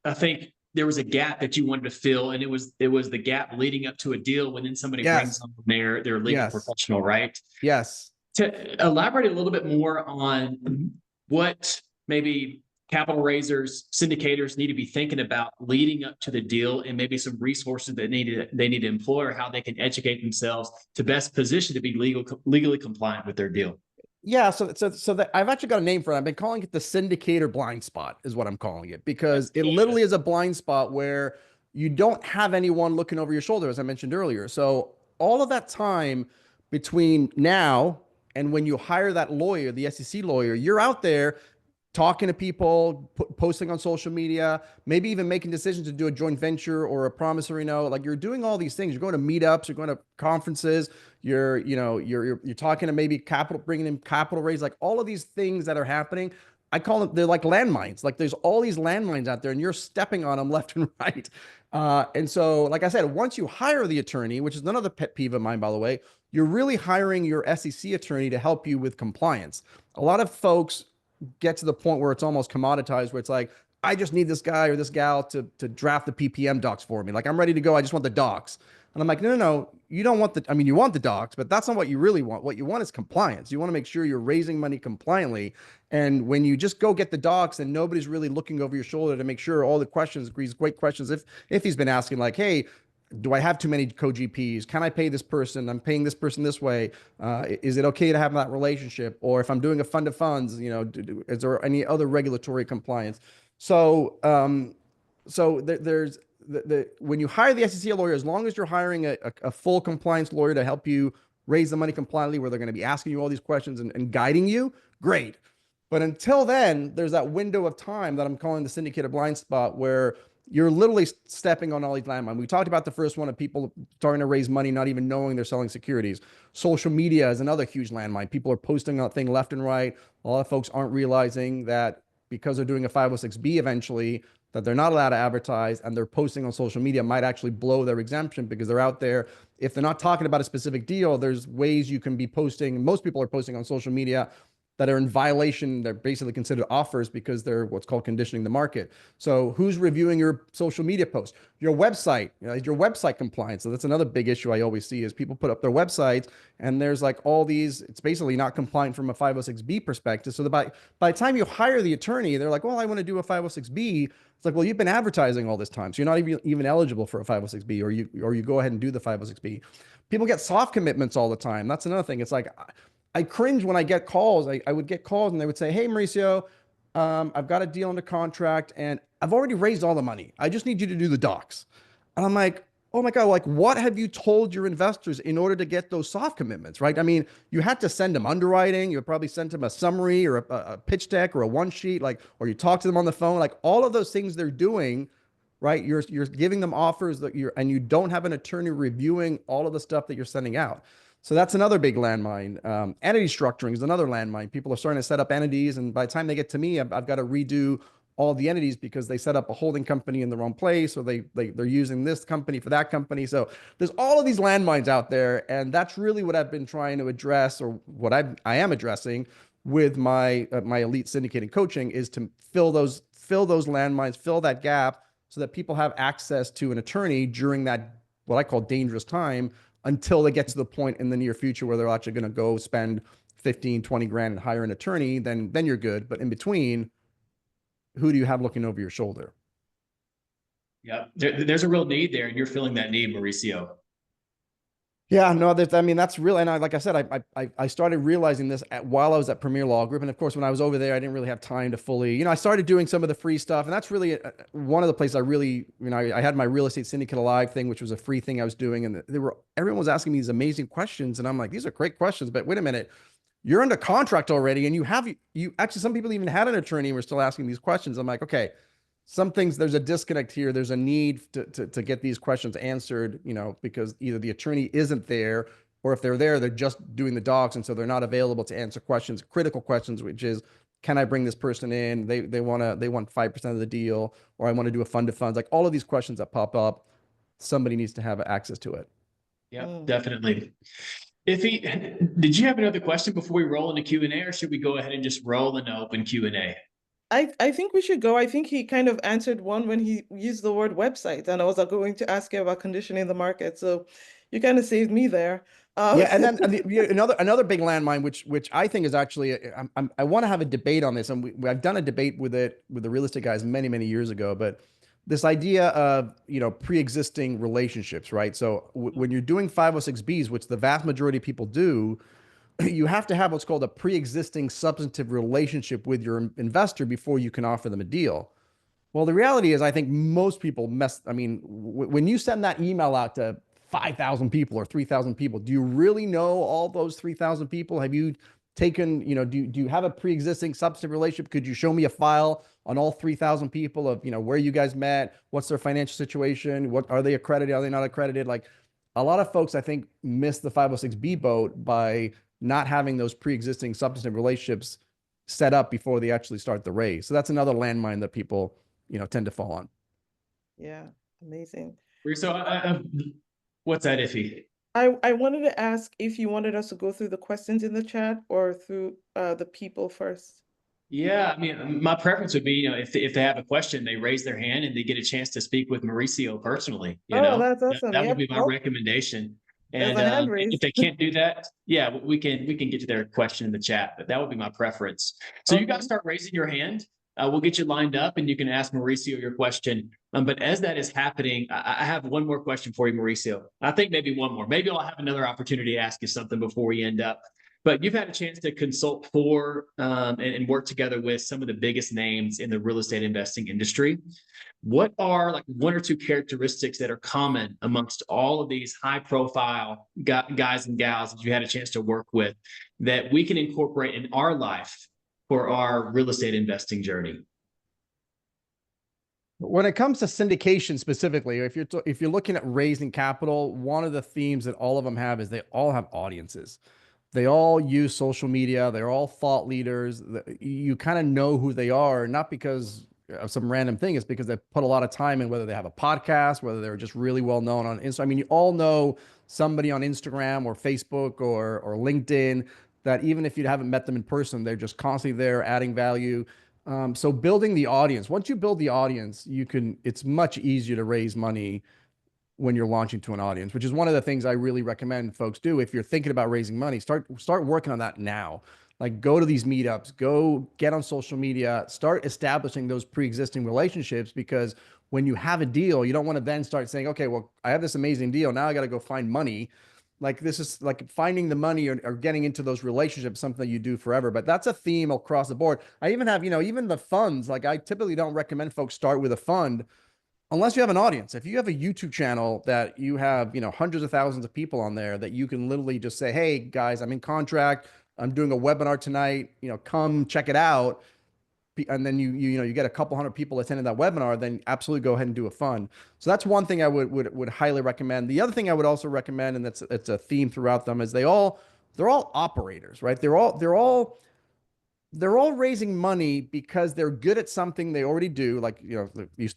I think there was a gap that you wanted to fill, and it was the gap leading up to a deal when then somebody brings on their legal professional, right? Yes. To elaborate a little bit more on what maybe capital raisers, syndicators need to be thinking about leading up to the deal, and maybe some resources that they need to employ, or how they can educate themselves to best position to be legally compliant with their deal. Yeah, so that I've actually got a name for it. I've been calling it the syndicator blind spot is what I'm calling it, because it literally is a blind spot where you don't have anyone looking over your shoulder, as I mentioned earlier. So all of that time between now and when you hire that lawyer, the SEC lawyer, you're out there talking to people, posting on social media, maybe even making decisions to do a joint venture or a promissory note. Like you're doing all these things. You're going to meetups, you're going to conferences, you're talking to maybe bringing in capital raise, like all of these things that are happening. I call them, they're like landmines. Like there's all these landmines out there and you're stepping on them left and right. And so, like I said, once you hire the attorney, which is another pet peeve of mine, by the way, you're really hiring your SEC attorney to help you with compliance. A lot of folks get to the point where it's almost commoditized, where it's like, I just need this guy or this gal to draft the PPM docs for me. Like I'm ready to go. I just want the docs. And I'm like, no, you don't want you want the docs, but that's not what you really want. What you want is compliance. You want to make sure you're raising money compliantly. And when you just go get the docs and nobody's really looking over your shoulder to make sure all the questions, these great questions, if he's been asking like, hey, do I have too many co-GPs? Can I pay this person? I'm paying this person this way. Is it okay to have that relationship? Or if I'm doing a fund of funds, is there any other regulatory compliance? So, there's when you hire the SEC lawyer, as long as you're hiring a full compliance lawyer to help you raise the money compliantly, where they're going to be asking you all these questions and guiding you, great. But until then, there's that window of time that I'm calling the syndicated blind spot, where you're literally stepping on all these landmines. We talked about the first one of people starting to raise money, not even knowing they're selling securities. Social media is another huge landmine. People are posting a thing left and right. A lot of folks aren't realizing that because they're doing a 506B eventually, that they're not allowed to advertise, and they're posting on social media might actually blow their exemption because they're out there. If they're not talking about a specific deal, there's ways you can be posting. Most people are posting on social media that are in violation. They're basically considered offers because they're what's called conditioning the market. So who's reviewing your social media posts? Your website, your website compliance. So that's another big issue I always see is people put up their websites and there's like all these, it's basically not compliant from a 506B perspective. So by the time you hire the attorney, they're like, well, I want to do a 506B. It's like, well, you've been advertising all this time, so you're not even eligible for a 506B, or you go ahead and do the 506B. People get soft commitments all the time. That's another thing. It's like, I cringe when I get calls. I would get calls and they would say, hey, Mauricio, I've got a deal under contract and I've already raised all the money. I just need you to do the docs. And I'm like, oh my God, like what have you told your investors in order to get those soft commitments, right? I mean, you had to send them underwriting. You would probably send them a summary or a pitch deck or a one sheet, like, or you talk to them on the phone, like all of those things they're doing, right? You're giving them offers that and you don't have an attorney reviewing all of the stuff that you're sending out. So that's another big landmine. Entity structuring is another landmine. People are starting to set up entities, and by the time they get to me, I've got to redo all the entities because they set up a holding company in the wrong place, or they're using this company for that company. So there's all of these landmines out there, and that's really what I've been trying to address, or what I am addressing with my my elite syndicated coaching, is to fill those landmines, fill that gap, so that people have access to an attorney during that what I call dangerous time, until they get to the point in the near future where they're actually going to go spend 15, 20 grand and hire an attorney, then you're good. But in between, who do you have looking over your shoulder? Yeah, there's a real need there, and you're filling that need, Mauricio. Yeah, no, I mean, that's real. And like I said, I started realizing this while I was at Premier Law Group. And of course, when I was over there, I didn't really have time to fully, I started doing some of the free stuff. And that's really one of the places I really, I had my real estate syndicate alive thing, which was a free thing I was doing. And everyone was asking me these amazing questions. And I'm like, these are great questions, but wait a minute, you're under contract already. And you actually, some people even had an attorney and were still asking these questions. I'm like, okay, some things, there's a disconnect here. There's a need to get these questions answered, because either the attorney isn't there, or if they're there, they're just doing the docs. And so they're not available to answer questions, critical questions, which is, can I bring this person in? They want 5% of the deal, or I want to do a fund of funds, like all of these questions that pop up, somebody needs to have access to it. Yeah, definitely. Did you have another question before we roll into Q&A, or should we go ahead and just roll into open Q&A? I think we should go. I think he kind of answered one when he used the word website, and I was going to ask you about conditioning the market. So you kind of saved me there. Yeah, and then another big landmine, which I think is actually, I want to have a debate on this, and I've done a debate with the real estate guys many years ago, but this idea of pre-existing relationships, right? So when you're doing 506Bs, which the vast majority of people do, you have to have what's called a pre-existing substantive relationship with your investor before you can offer them a deal. Well, the reality is, I think most people when you send that email out to 5,000 people or 3,000 people, do you really know all those 3,000 people? Have you taken, do you have a pre-existing substantive relationship? Could you show me a file on all 3,000 people of, where you guys met? What's their financial situation? What are they accredited? Are they not accredited? Like, a lot of folks, I think, miss the 506B boat by not having those pre-existing substantive relationships set up before they actually start the raise. So that's another landmine that people, tend to fall on. Yeah, amazing. So what's that, Iffy? I wanted to ask if you wanted us to go through the questions in the chat or through the people first. Yeah, I mean, my preference would be, if they have a question, they raise their hand and they get a chance to speak with Mauricio personally. That's awesome. That would be my recommendation. There's And a hand raised. if they can't do that, yeah, we can get to their question in the chat, but that would be my preference. So you guys start raising your hand. We'll get you lined up and you can ask Mauricio your question. But as that is happening, I have one more question for you, Mauricio. I think maybe one more. Maybe I'll have another opportunity to ask you something before we end up. but you've had a chance to consult for and work together with some of the biggest names in the real estate investing industry. What are like one or two characteristics that are common amongst all of these high profile guys and gals that you had a chance to work with that we can incorporate in our life for our real estate investing journey? When it comes to syndication specifically, if you're looking at raising capital, one of the themes that all of them have is they all have audiences. They all use social media. They're all thought leaders. You kind of know who they are, not because of some random thing. It's because they put a lot of time in, whether they have a podcast, whether they're just really well known on Instagram. I mean, you all know somebody on Instagram or Facebook or LinkedIn that even if you haven't met them in person, they're just constantly there adding value. So building the audience, once you build the audience, it's much easier to raise money when you're launching to an audience, which is one of the things I really recommend folks do. If you're thinking about raising money, start working on that now. Like go to these meetups, go get on social media, start establishing those pre-existing relationships, because when you have a deal, you don't want to then start saying, okay, well, I have this amazing deal. Now I got to go find money. Like this is like finding the money or getting into those relationships, something that you do forever. But that's a theme across the board. I even have, even the funds, like I typically don't recommend folks start with a fund unless you have an audience. If you have a YouTube channel that you have, hundreds of thousands of people on there that you can literally just say, hey guys, I'm in contract. I'm doing a webinar tonight, come check it out. And then you get a couple hundred people attending that webinar, then absolutely go ahead and do a fund. So that's one thing I would highly recommend. The other thing I would also recommend, and it's a theme throughout them, is they're all operators, right? They're all raising money because they're good at something they already do. Like,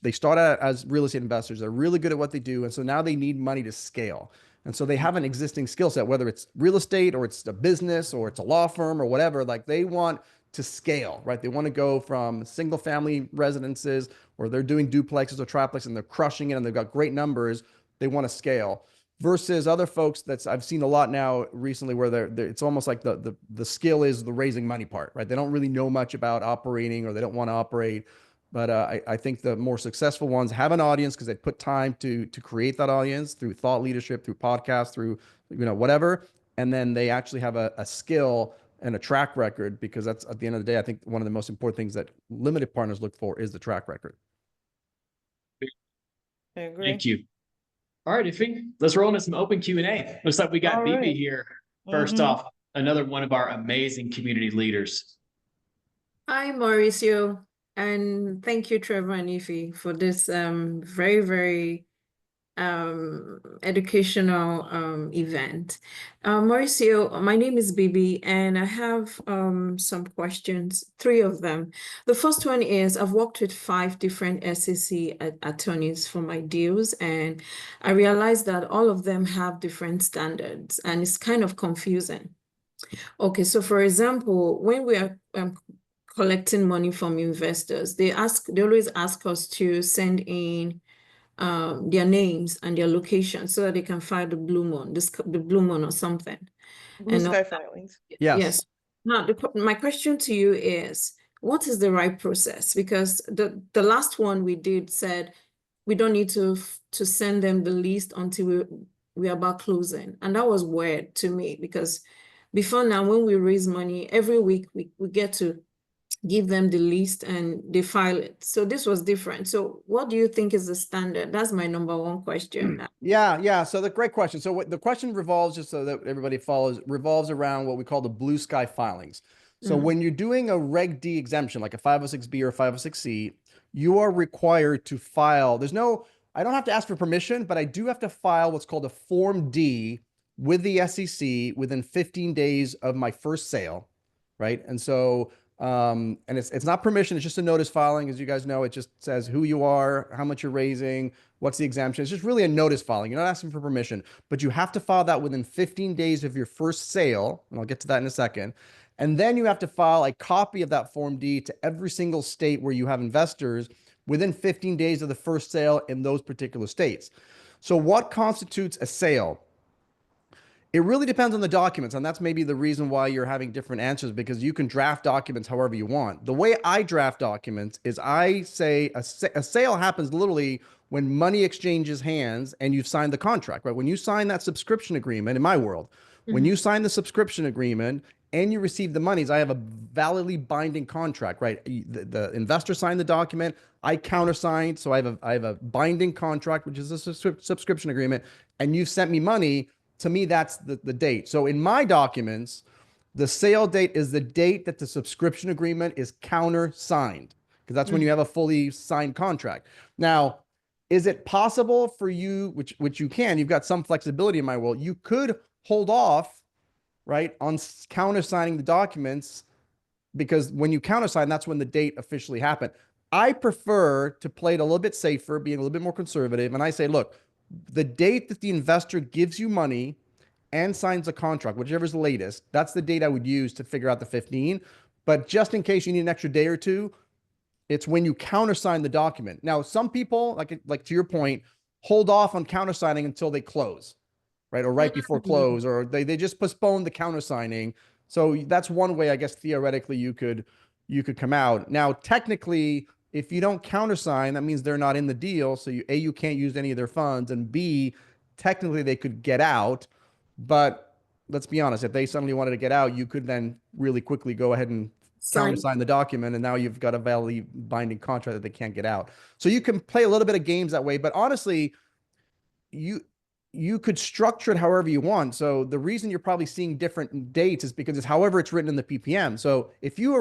they start out as real estate investors. They're really good at what they do. And so now they need money to scale. And so they have an existing skill set, whether it's real estate or it's a business or it's a law firm or whatever. Like they want to scale, right? They want to go from single family residences or they're doing duplexes or triplexes and they're crushing it and they've got great numbers. They want to scale versus other folks I've seen a lot now recently where it's almost like the skill is the raising money part, right? They don't really know much about operating or they don't want to operate. But I think the more successful ones have an audience because they put time to create that audience through thought leadership, through podcasts, through, whatever. And then they actually have a skill and a track record, because that's, at the end of the day, I think one of the most important things that limited partners look for is the track record. I agree. Thank you. All right, Iffy, let's roll into some open Q&A. Looks like we got Bibi right. here. First off, another one of our amazing community leaders. Hi, Mauricio, and thank you, Trevor and Iffy, for this very, very educational event. Mauricio, my name is Bibi, and I have some questions, 3 of them. The first one is, I've worked with 5 different SEC attorneys for my deals, and I realized that all of them have different standards, and it's kind of confusing. Okay, so for example, when we are collecting money from investors, they always ask us to send in their names and their location so that they can file the Blue Moon, the Blue Moon or something. Blue Sky filings. Yes. Now, my question to you is, what is the right process? Because the last one we did said we don't need to send them the list until we're about closing. And that was weird to me, because before now, when we raise money, every week we get to give them the list and they file it. So this was different. So what do you think is the standard? That's my number 1 question. Yeah. So the great question. So what the question revolves, just so that everybody follows, revolves around what we call the blue sky filings. So when you're doing a Reg D exemption, like a 506B or 506C, you are required to file. I don't have to ask for permission, but I do have to file what's called a Form D with the SEC within 15 days of my first sale, right? And so and it's not permission, it's just a notice filing. As you guys know, it just says who you are, how much you're raising, what's the exemption. It's just really a notice filing. You're not asking for permission, but you have to file that within 15 days of your first sale. And I'll get to that in a second. And then you have to file a copy of that Form D to every single state where you have investors within 15 days of the first sale in those particular states. So what constitutes a sale? It really depends on the documents, and that's maybe the reason why you're having different answers, because you can draft documents however you want. The way I draft documents is I say a sale happens literally when money exchanges hands and you've signed the contract, right? When you sign that subscription agreement, in my world, When you sign the subscription agreement and you receive the monies, I have a validly binding contract, right? The investor signed the document, I countersigned, so I have a binding contract, which is a subscription agreement, and you've sent me money. To me, that's the date. So in my documents, the sale date is the date that the subscription agreement is countersigned, because that's when you have a fully signed contract. Now, is it possible for you, which you can, you've got some flexibility in my world, you could hold off, right, on countersigning the documents, because when you countersign, that's when the date officially happened. I prefer to play it a little bit safer, being a little bit more conservative. And I say, look, the date that the investor gives you money and signs a contract, whichever's the latest, that's the date I would use to figure out the 15. But just in case you need an extra day or two, it's when you countersign the document. Now, some people, like to your point, hold off on countersigning until they close, right? Or right before close, or they just postpone the countersigning. So that's one way, I guess, theoretically you could come out. Now, technically, if you don't countersign, that means they're not in the deal. So you can't use any of their funds, and B, technically they could get out. But let's be honest, if they suddenly wanted to get out, you could then really quickly go ahead and countersign the document, and now you've got a validly binding contract that they can't get out. So you can play a little bit of games that way, but honestly, you could structure it however you want. So the reason you're probably seeing different dates is because it's however it's written in the PPM. So if you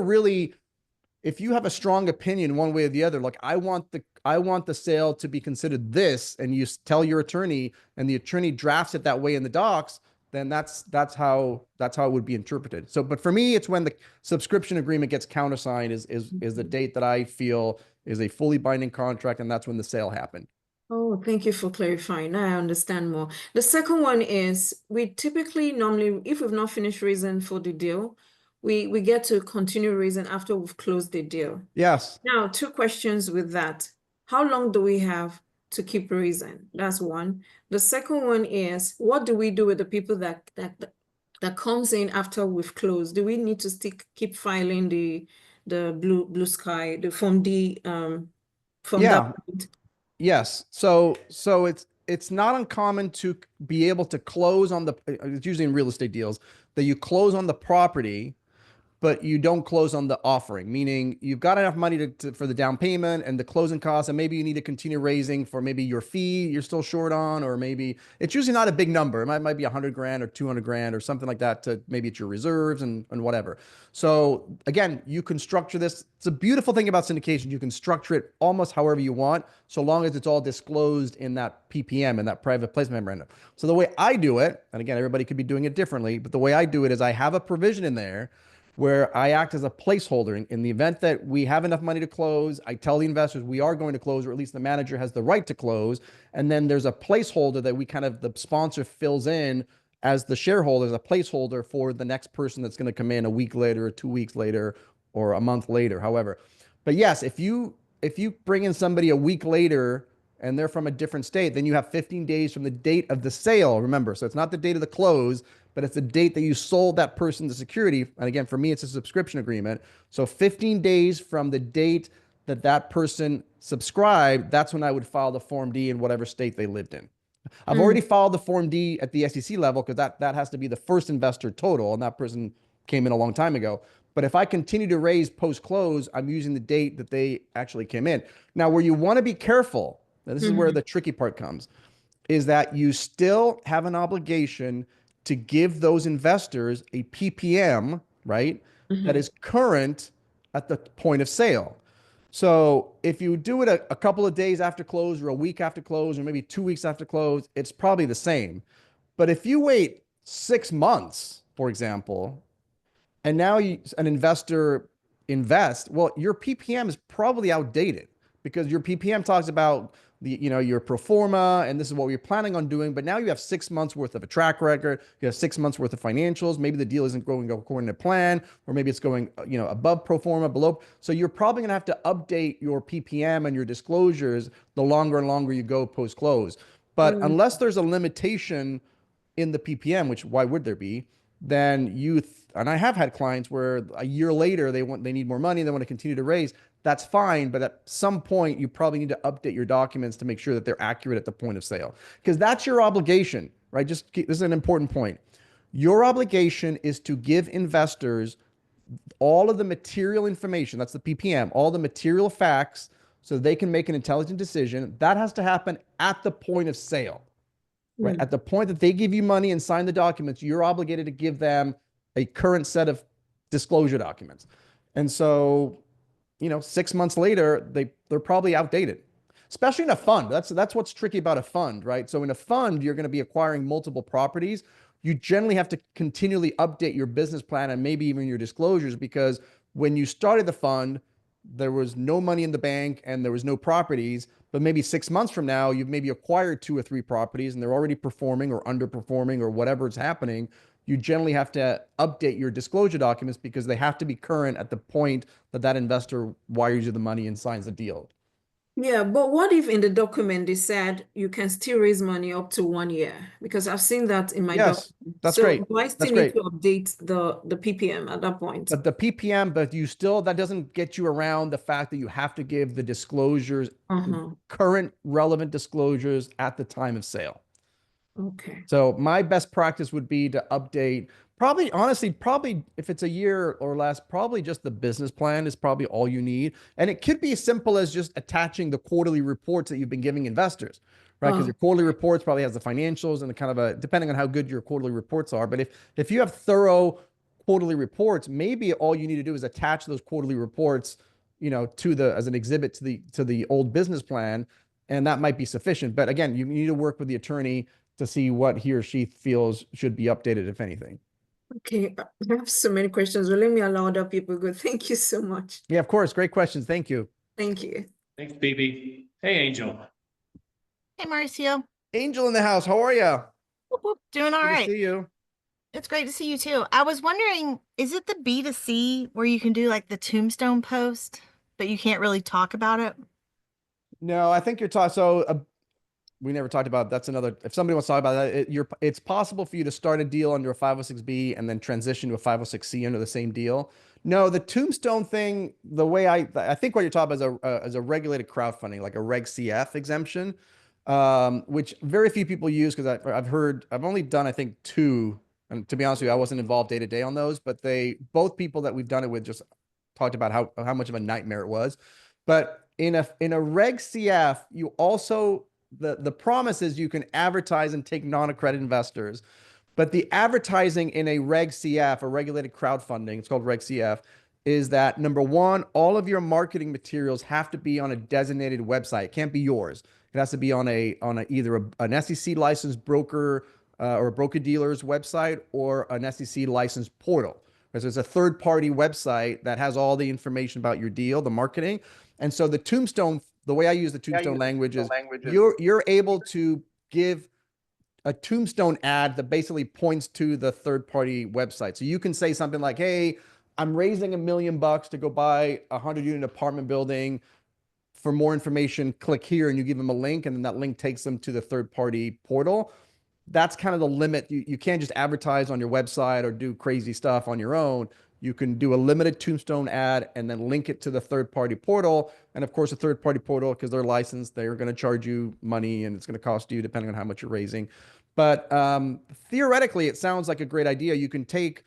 have a strong opinion one way or the other, like I want the sale to be considered this, and you tell your attorney and the attorney drafts it that way in the docs, then that's how it would be interpreted. So, but for me, it's when the subscription agreement gets countersigned is the date that I feel is a fully binding contract, and that's when the sale happened. Oh, thank you for clarifying. Now I understand more. The second one is we typically normally, if we've not finished raising for the deal, we get to continue raising after we've closed the deal. Yes. Now, two questions with that. How long do we have to keep raising? That's one. The second one is, what do we do with the people that comes in after we've closed? Do we need to keep filing the blue sky, the Form D from that point? Yes. So it's not uncommon to be able to close on it's usually in real estate deals that you close on the property, but you don't close on the offering, meaning you've got enough money for the down payment and the closing costs, and maybe you need to continue raising for maybe your fee you're still short on, or maybe it's usually not a big number. It might be 100 grand or 200 grand or something like that, to maybe it's your reserves and whatever. So again, you can structure this. It's a beautiful thing about syndication. You can structure it almost however you want, so long as it's all disclosed in that PPM, in that private placement memorandum. So the way I do it, and again, everybody could be doing it differently, but the way I do it is I have a provision in there where I act as a placeholder. In the event that we have enough money to close, I tell the investors we are going to close, or at least the manager has the right to close. And then there's a placeholder that the sponsor fills in as the shareholder, as a placeholder for the next person that's going to come in a week later or 2 weeks later or a month later, however. But yes, if you bring in somebody a week later and they're from a different state, then you have 15 days from the date of the sale. Remember, so it's not the date of the close, but it's the date that you sold that person the security. And again, for me, it's a subscription agreement. So 15 days from the date that person subscribed, that's when I would file the Form D in whatever state they lived in. I've already filed the Form D at the SEC level, because that has to be the first investor total, and that person came in a long time ago. But if I continue to raise post-close, I'm using the date that they actually came in. Now, where you want to be careful, now this is where the tricky part comes, is that you still have an obligation to give those investors a PPM, right, that is current at the point of sale. So if you do it a couple of days after close, or a week after close, or maybe 2 weeks after close, it's probably the same. But if you wait 6 months, for example, and now an investor invests, well, your PPM is probably outdated, because your PPM talks about your pro forma, and this is what you're planning on doing. But now you have 6 months worth of a track record. You have 6 months worth of financials. Maybe the deal isn't going according to plan, or maybe it's going, above pro forma, below. So you're probably going to have to update your PPM and your disclosures the longer and longer you go post close. But unless there's a limitation in the PPM, which why would there be? Then and I have had clients where a year later they need more money, they want to continue to raise. That's fine, but at some point you probably need to update your documents to make sure that they're accurate at the point of sale, because that's your obligation, right? This is an important point. Your obligation is to give investors all of the material information, that's the PPM, all the material facts, so they can make an intelligent decision. That has to happen at the point of sale, right? At the point that they give you money and sign the documents, you're obligated to give them a current set of disclosure documents. And so, 6 months later, they're probably outdated, especially in a fund. That's what's tricky about a fund, right? So in a fund, you're going to be acquiring multiple properties. You generally have to continually update your business plan and maybe even your disclosures, because when you started the fund, there was no money in the bank and there was no properties. But maybe 6 months from now, you've maybe acquired 2 or 3 properties and they're already performing or underperforming or whatever is happening. You generally have to update your disclosure documents because they have to be current at the point that that investor wires you the money and signs the deal. Yeah, but what if in the document they said you can still raise money up to 1 year? Because I've seen that in my Yes, document. that's So great. do I still That's need great. to update the PPM at that point? But the PPM, but that doesn't get you around the fact that you have to give the disclosures, current relevant disclosures at the time of sale. Okay. So my best practice would be to update, honestly, if it's a year or less, probably just the business plan is probably all you need. And it could be as simple as just attaching the quarterly reports that you've been giving investors, right? Because your quarterly reports probably has the financials and the kind of depending on how good your quarterly reports are. But if you have thorough quarterly reports, maybe all you need to do is attach those quarterly reports, as an exhibit to the old business plan, and that might be sufficient. But again, you need to work with the attorney to see what he or she feels should be updated, if anything. Okay, I have so many questions, but let me allow other people go. Thank you so much. Yeah, of course. Great questions. Thank you. Thank you. Thanks, BB. Hey, Angel. Hey, Mauricio. Angel in the house. How are you? Whoop, whoop. Doing all Good right. to see you. It's great to see you too. I was wondering, is it the B2C where you can do like the tombstone post, but you can't really talk about it? No, I think you're talking. So we never talked about that's another. If somebody wants to talk about that, it's possible for you to start a deal under a 506B and then transition to a 506C under the same deal. No, the tombstone thing, the way I think what you're talking about is a regulated crowdfunding, like a Reg CF exemption, which very few people use because I've only done I think 2, and to be honest with you, I wasn't involved day to day on those, but both people that we've done it with just talked about how much of a nightmare it was. But in a Reg CF, you also the promise is you can advertise and take non-accredited investors. But the advertising in a Reg CF, a regulated crowdfunding, it's called Reg CF, is that number one, all of your marketing materials have to be on a designated website. It can't be yours. It has to be on either an SEC licensed broker or a broker dealer's website or an SEC licensed portal. So it's a third-party website that has all the information about your deal, the marketing. And so the tombstone, the way I use the tombstone language is you're able to give a tombstone ad that basically points to the third-party website. So you can say something like, hey, I'm raising $1 million to go buy a 100-unit apartment building. For more information, click here, and you give them a link, and then that link takes them to the third-party portal. That's kind of the limit. You can't just advertise on your website or do crazy stuff on your own. You can do a limited tombstone ad and then link it to the third-party portal. And of course, a third-party portal, because they're licensed, they're going to charge you money and it's going to cost you depending on how much you're raising. But theoretically, it sounds like a great idea. You can take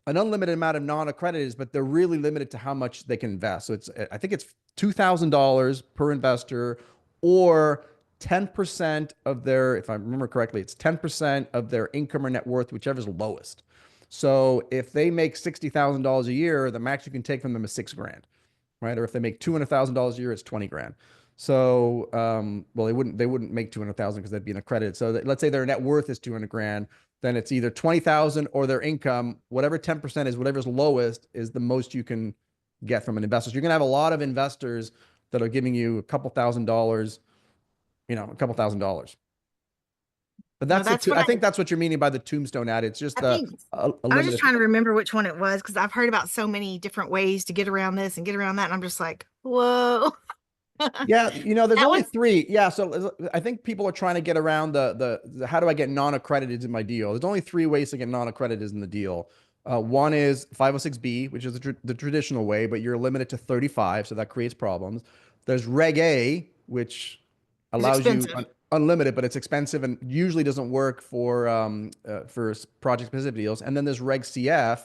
an unlimited amount of non-accredited, but they're really limited to how much they can invest. So I think it's $2,000 per investor, or 10% of their, if I remember correctly, it's 10% of their income or net worth, whichever's lowest. So if they make $60,000 a year, the max you can take from them is $6,000, right? Or if they make $200,000 a year, it's $20,000. So, well, they wouldn't make 200,000 because they'd be accredited. So let's say their net worth is 200,000, then it's either 20,000 or their income, whatever 10% is, whatever's lowest is the most you can get from an investor. So you're going to have a lot of investors that are giving you a couple $1,000s, a couple $1,000. But I think that's what you're meaning by the tombstone ad. It's just I was just trying to remember which one it was because I've heard about so many different ways to get around this and get around that. And I'm just like, whoa. Yeah, there's only 3. Yeah, so I think people are trying to get around the how do I get non-accredited in my deal? There's only 3 ways to get non-accredited in the deal. One is 506B, which is the traditional way, but you're limited to 35, so that creates problems. There's Reg A, which allows you unlimited, but it's expensive and usually doesn't work for project specific deals. And then there's Reg CF.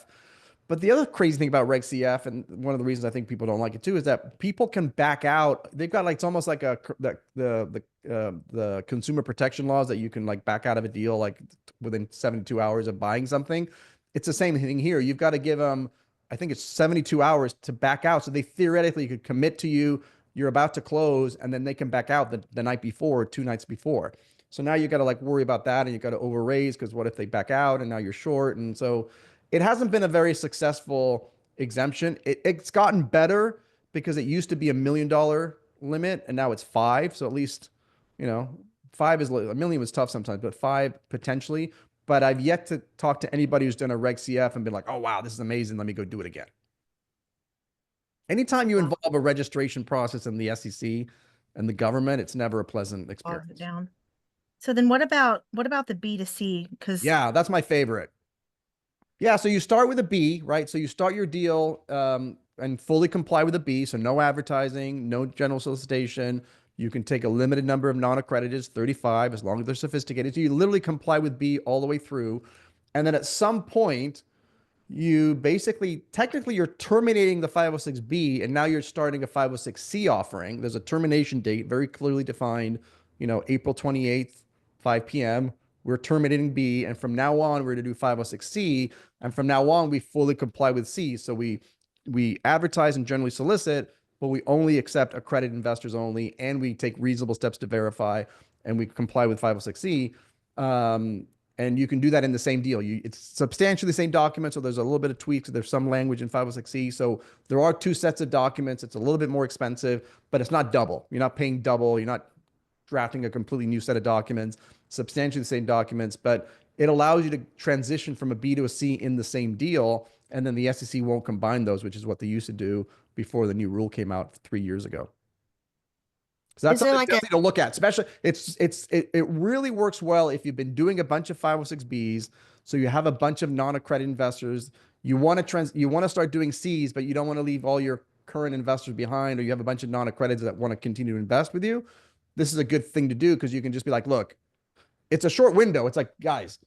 But the other crazy thing about Reg CF, and one of the reasons I think people don't like it too, is that people can back out. They've got like, it's almost like the consumer protection laws that you can like back out of a deal like within 72 hours of buying something. It's the same thing here. You've got to give them, I think it's 72 hours to back out. So they theoretically could commit to you, you're about to close, and then they can back out the night before, 2 nights before. So now you got to like worry about that, and you got to overraise because what if they back out and now you're short? And so it hasn't been a very successful exemption. It's gotten better because it used to be $1 million limit and now it's 5. So at least, 5 is, $1 million was tough sometimes, but 5 potentially. But I've yet to talk to anybody who's done a Reg CF and been like, oh, wow, this is amazing. Let me go do it again. Anytime you involve a registration process in the SEC and the government, it's never a pleasant experience. Down. So then what about the B2C? Because yeah, that's my favorite. Yeah, so you start with a B, right? So you start your deal and fully comply with a B. So no advertising, no general solicitation. You can take a limited number of non-accrediteds, 35, as long as they're sophisticated. So you literally comply with B all the way through. And then at some point, you basically, technically, you're terminating the 506B, and now you're starting a 506C offering. There's a termination date, very clearly defined, April 28th, 5 p.m. We're terminating B, and from now on, we're going to do 506C, and from now on, we fully comply with C. So we advertise and generally solicit, but we only accept accredited investors only, and we take reasonable steps to verify, and we comply with 506C. And you can do that in the same deal. It's substantially the same document, so there's a little bit of tweaks. There's some language in 506C. So there are 2 sets of documents. It's a little bit more expensive, but it's not double. You're not paying double. You're not drafting a completely new set of documents, substantially the same documents, but it allows you to transition from a B to a C in the same deal. And then the SEC won't combine those, which is what they used to do before the new rule came out 3 years ago. So that's something definitely to look at, especially it really works well if you've been doing a bunch of 506Bs. So you have a bunch of non-accredited investors. You want to start doing Cs, but you don't want to leave all your current investors behind, or you have a bunch of non-accredited that want to continue to invest with you. This is a good thing to do because you can just be like, look, it's a short window. It's like, guys,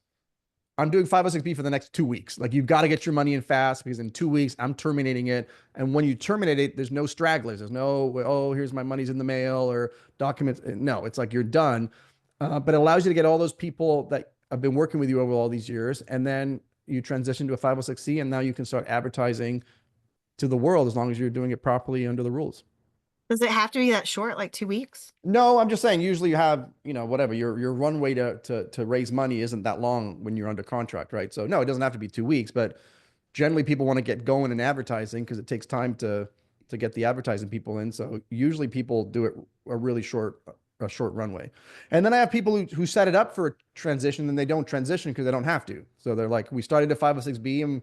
I'm doing 506B for the next 2 weeks. Like, you've got to get your money in fast because in 2 weeks I'm terminating it. And when you terminate it, there's no stragglers. There's no, oh, here's my money's in the mail or documents. No, it's like you're done. But it allows you to get all those people that have been working with you over all these years. And then you transition to a 506C, and now you can start advertising to the world as long as you're doing it properly under the rules. Does it have to be that short, like 2 weeks? No, I'm just saying, usually you have, whatever, your runway to raise money isn't that long when you're under contract, right? So no, it doesn't have to be 2 weeks, but generally people want to get going in advertising because it takes time to get the advertising people in. So usually people do it a short runway. And then I have people who set it up for a transition and they don't transition because they don't have to. So they're like, we started at 506B and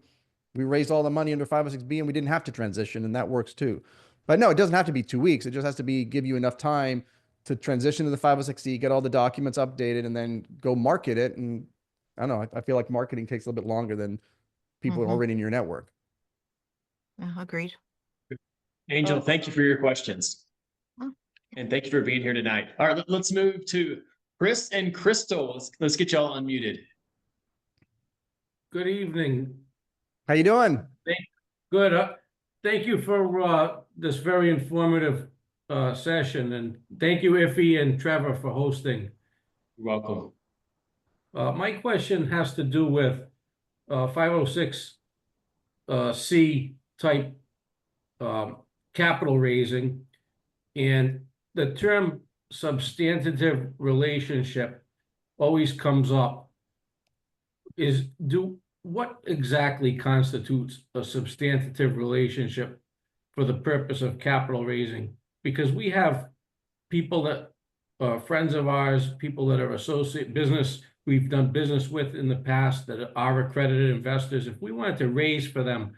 we raised all the money under 506B and we didn't have to transition, and that works too. But no, it doesn't have to be 2 weeks. It just has to give you enough time to transition to the 506C, get all the documents updated, and then go market it. And I don't know, I feel like marketing takes a little bit longer than people are already in your network. Agreed. Angel, thank you for your questions. And thank you for being here tonight. All right, let's move to Chris and Crystal. Let's get y'all unmuted. Good evening. How you doing? Good. Thank you for this very informative session, and thank you, Iffy and Trevor, for hosting. You're welcome. My question has to do with 506C type capital raising, and the term substantive relationship always comes up. What exactly constitutes a substantive relationship for the purpose of capital raising? Because we have people that are friends of ours, people that are we've done business with in the past that are accredited investors. If we wanted to raise for them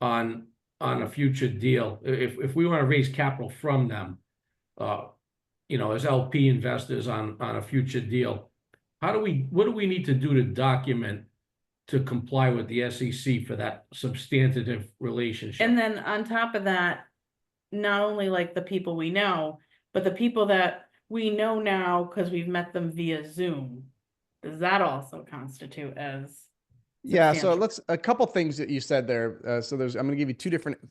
on a future deal, if we want to raise capital from them, as LP investors on a future deal, what do we need to do to document to comply with the SEC for that substantive relationship? And then on top of that, not only like the people we know, but the people that we know now because we've met them via Zoom. Does that also constitute as Yeah, so substantial? let's a couple things that you said there. So I'm going to give you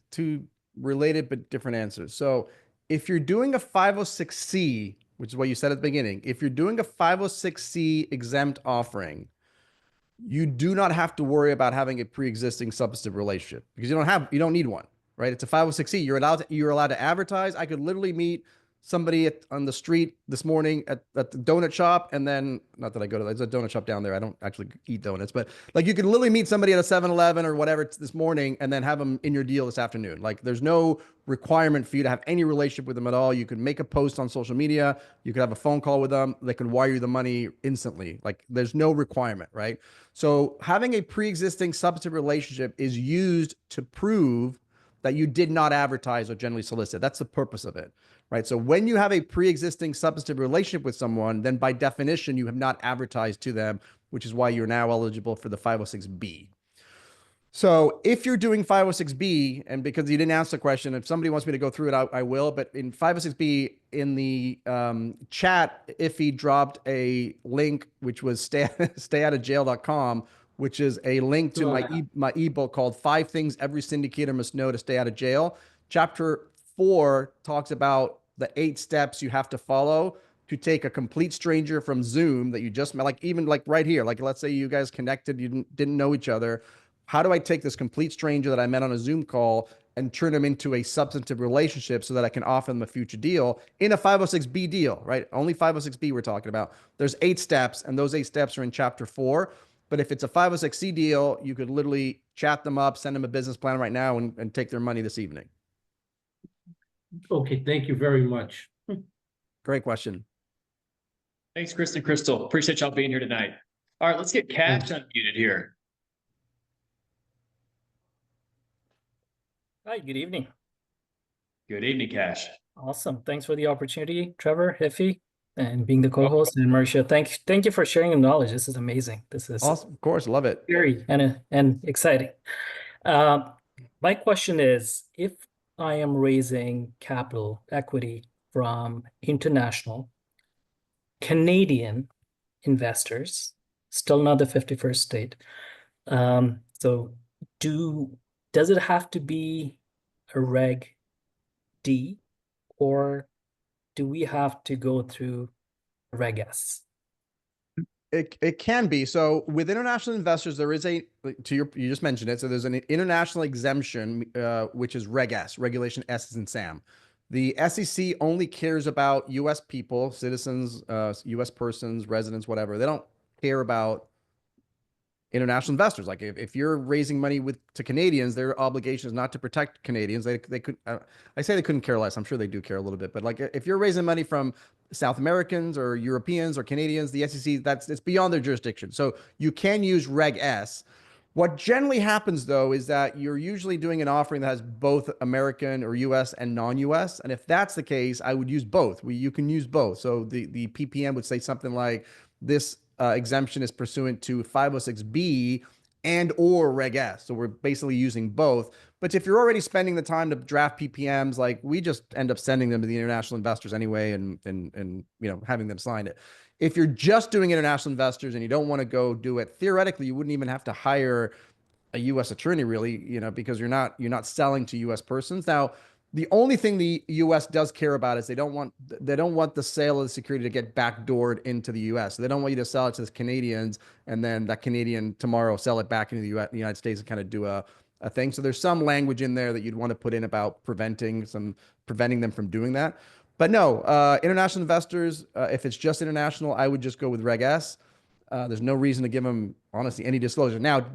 two related but different answers. So if you're doing a 506c, which is what you said at the beginning, if you're doing a 506c exempt offering, you do not have to worry about having a pre-existing substantive relationship because you don't need one, right? It's a 506c. You're allowed to advertise. I could literally meet somebody on the street this morning at the donut shop, and then not that I go to, there's a donut shop down there. I don't actually eat donuts, but like you could literally meet somebody at a 7-Eleven or whatever this morning and then have them in your deal this afternoon. Like there's no requirement for you to have any relationship with them at all. You could make a post on social media. You could have a phone call with them. They could wire you the money instantly. Like there's no requirement, right? So having a pre-existing substantive relationship is used to prove that you did not advertise or generally solicit. That's the purpose of it, right? So when you have a pre-existing substantive relationship with someone, then by definition, you have not advertised to them, which is why you're now eligible for the 506B. So if you're doing 506B, and because you didn't ask the question, if somebody wants me to go through it, I will. But in 506B, in the chat, Iffy dropped a link, which was stayoutofjail.com, which is a link to my ebook called 5 Things Every Syndicator Must Know to Stay Out of Jail. Chapter 4 talks about the 8 steps you have to follow to take a complete stranger from Zoom that you just met, like even like right here, like let's say you guys connected, you didn't know each other. How do I take this complete stranger that I met on a Zoom call and turn them into a substantive relationship so that I can offer them a future deal in a 506B deal, right? Only 506B we're talking about. There's 8 steps, and those 8 steps are in chapter 4. But if it's a 506C deal, you could literally chat them up, send them a business plan right now, and take their money this evening. Okay, thank you very much. Great question. Thanks, Chris and Crystal. Appreciate y'all being here tonight. All right, let's get Cash unmuted here. Hi, good evening. Good evening, Cash. Awesome. Thanks for the opportunity, Trevor, Iffy, and being the co-host, and Mauricio. Thank you for sharing your knowledge. This is amazing. This is Awesome. Of course, love it. scary and exciting. My question is, if I am raising capital equity from international Canadian investors, still not the 51st state, so does it have to be a Reg D, or do we have to go through Reg S? It can be. So with international investors, there is you just mentioned it. So there's an international exemption, which is Reg S, Regulation S as in Sam. The SEC only cares about U.S. people, citizens, U.S. persons, residents, whatever. They don't care about international investors. Like if you're raising money to Canadians, their obligation is not to protect Canadians. They could, I say they couldn't care less. I'm sure they do care a little bit, but like if you're raising money from South Americans or Europeans or Canadians, the SEC, it's beyond their jurisdiction. So you can use Reg S. What generally happens though is that you're usually doing an offering that has both American or US and non-US. And if that's the case, I would use both. You can use both. So the PPM would say something like this exemption is pursuant to 506B and or Reg S. So we're basically using both. But if you're already spending the time to draft PPMs, like we just end up sending them to the international investors anyway and having them sign it. If you're just doing international investors and you don't want to go do it, theoretically, you wouldn't even have to hire a U.S. attorney really, because you're not selling to U.S. persons. Now, the only thing the U.S. does care about is they don't want the sale of the security to get backdoored into the U.S. So they don't want you to sell it to the Canadians and then that Canadian tomorrow sell it back into the United States and kind of do a thing. So there's some language in there that you'd want to put in about preventing them from doing that. But no, international investors, if it's just international, I would just go with Reg S. There's no reason to give them, honestly, any disclosure. Now,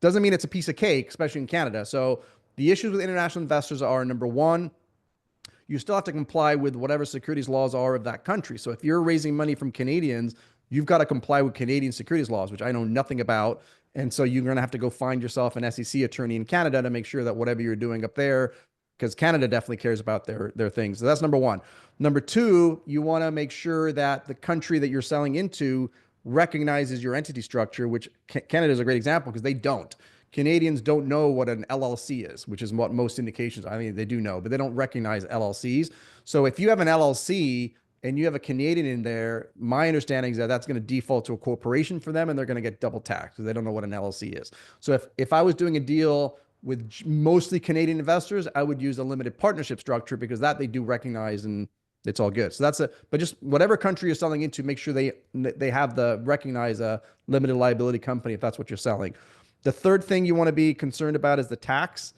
doesn't mean it's a piece of cake, especially in Canada. So the issues with international investors are, number one, you still have to comply with whatever securities laws are of that country. So if you're raising money from Canadians, you've got to comply with Canadian securities laws, which I know nothing about. And so you're going to have to go find yourself an SEC attorney in Canada to make sure that whatever you're doing up there, because Canada definitely cares about their things. So that's number one. Number two, you want to make sure that the country that you're selling into recognizes your entity structure, which Canada is a great example because they don't. Canadians don't know what an LLC is, which is what most syndications, I mean, they do know, but they don't recognize LLCs. So if you have an LLC and you have a Canadian in there, my understanding is that that's going to default to a corporation for them, and they're going to get double taxed because they don't know what an LLC is. So if I was doing a deal with mostly Canadian investors, I would use a limited partnership structure because that they do recognize, and it's all good. So that's but just whatever country you're selling into, make sure they have recognize a limited liability company if that's what you're selling. The third thing you want to be concerned about is the tax.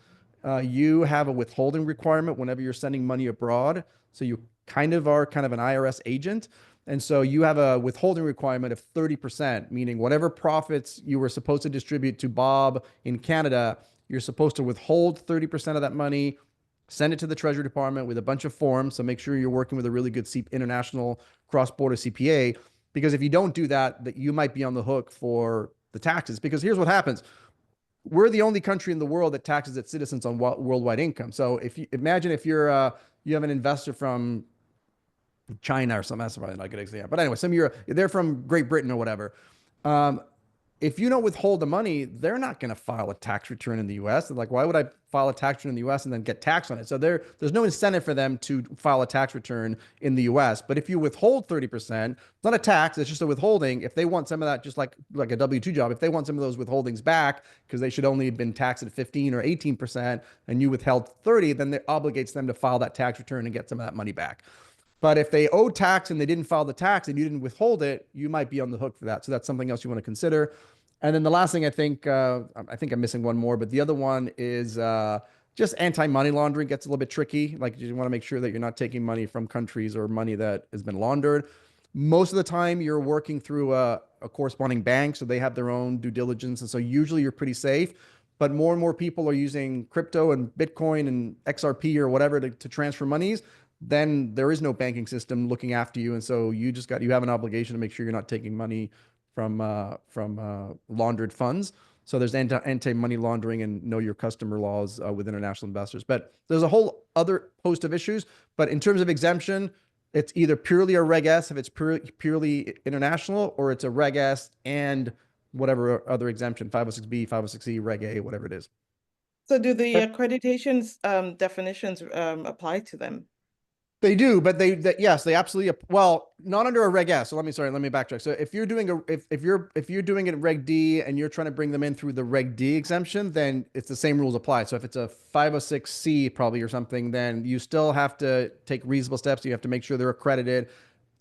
You have a withholding requirement whenever you're sending money abroad. So you kind of are kind of an IRS agent. And so you have a withholding requirement of 30%, meaning whatever profits you were supposed to distribute to Bob in Canada, you're supposed to withhold 30% of that money, send it to the Treasury Department with a bunch of forms. So make sure you're working with a really good international cross-border CPA, because if you don't do that, that you might be on the hook for the taxes. Because here's what happens. We're the only country in the world that taxes its citizens on worldwide income. So if you imagine if you're you have an investor from China or something, that's probably not a good example. But anyway, they're from Great Britain or whatever. If you don't withhold the money, they're not going to file a tax return in the U.S. They're like, why would I file a tax return in the U.S. and then get taxed on it? So there's no incentive for them to file a tax return in the U.S. But if you withhold 30%, it's not a tax, it's just a withholding. If they want some of that, just like a W-2 job, if they want some of those withholdings back because they should only have been taxed at 15 or 18% and you withheld 30, then it obligates them to file that tax return and get some of that money back. But if they owe tax and they didn't file the tax and you didn't withhold it, you might be on the hook for that. So that's something else you want to consider. And then the last thing I think I'm missing one more, but the other one is just anti-money laundering gets a little bit tricky. Like you want to make sure that you're not taking money from countries or money that has been laundered. Most of the time you're working through a corresponding bank, so they have their own due diligence. And so usually you're pretty safe. But more and more people are using crypto and Bitcoin and XRP or whatever to transfer monies. Then there is no banking system looking after you. And so you have an obligation to make sure you're not taking money from laundered funds. So there's anti-money laundering and know your customer laws with international investors. But there's a whole other host of issues. But in terms of exemption, it's either purely a Reg S if it's purely international, or it's a Reg S and whatever other exemption, 506B, 506C, Reg A, whatever it is. So do the accreditations definitions apply to them? They do, but yes, they absolutely, well, not under a Reg S. So let me backtrack. So if you're doing if you're doing it Reg D and you're trying to bring them in through the Reg D exemption, then it's the same rules apply. So if it's a 506C probably or something, then you still have to take reasonable steps. You have to make sure they're accredited.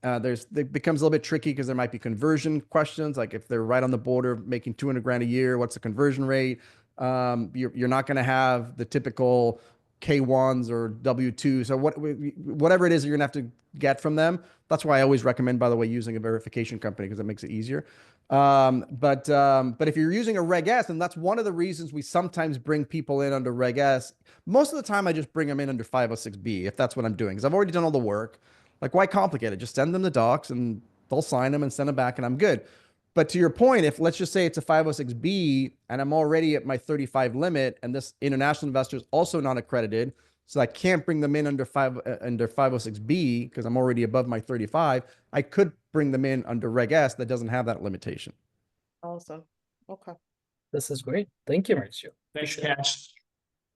It becomes a little bit tricky because there might be conversion questions. Like if they're right on the border making 200 grand a year, what's the conversion rate? You're not going to have the typical K1s or W2. So whatever it is you're gonna have to get from them. That's why I always recommend, by the way, using a verification company because it makes it easier. But if you're using a Reg S, and that's one of the reasons we sometimes bring people in under Reg S. Most of the time I just bring them in under 506B if that's what I'm doing, because I've already done all the work. Like, why complicate it? Just send them the docs and they'll sign them and send them back and I'm good. But to your point, if let's just say it's a 506B and I'm already at my 35 limit and this international investor is also not accredited, so I can't bring them in under 506B because I'm already above my 35, I could bring them in under Reg S that doesn't have that limitation. Awesome. Okay. This is great. Thank you, Mauricio. Thanks, Cash.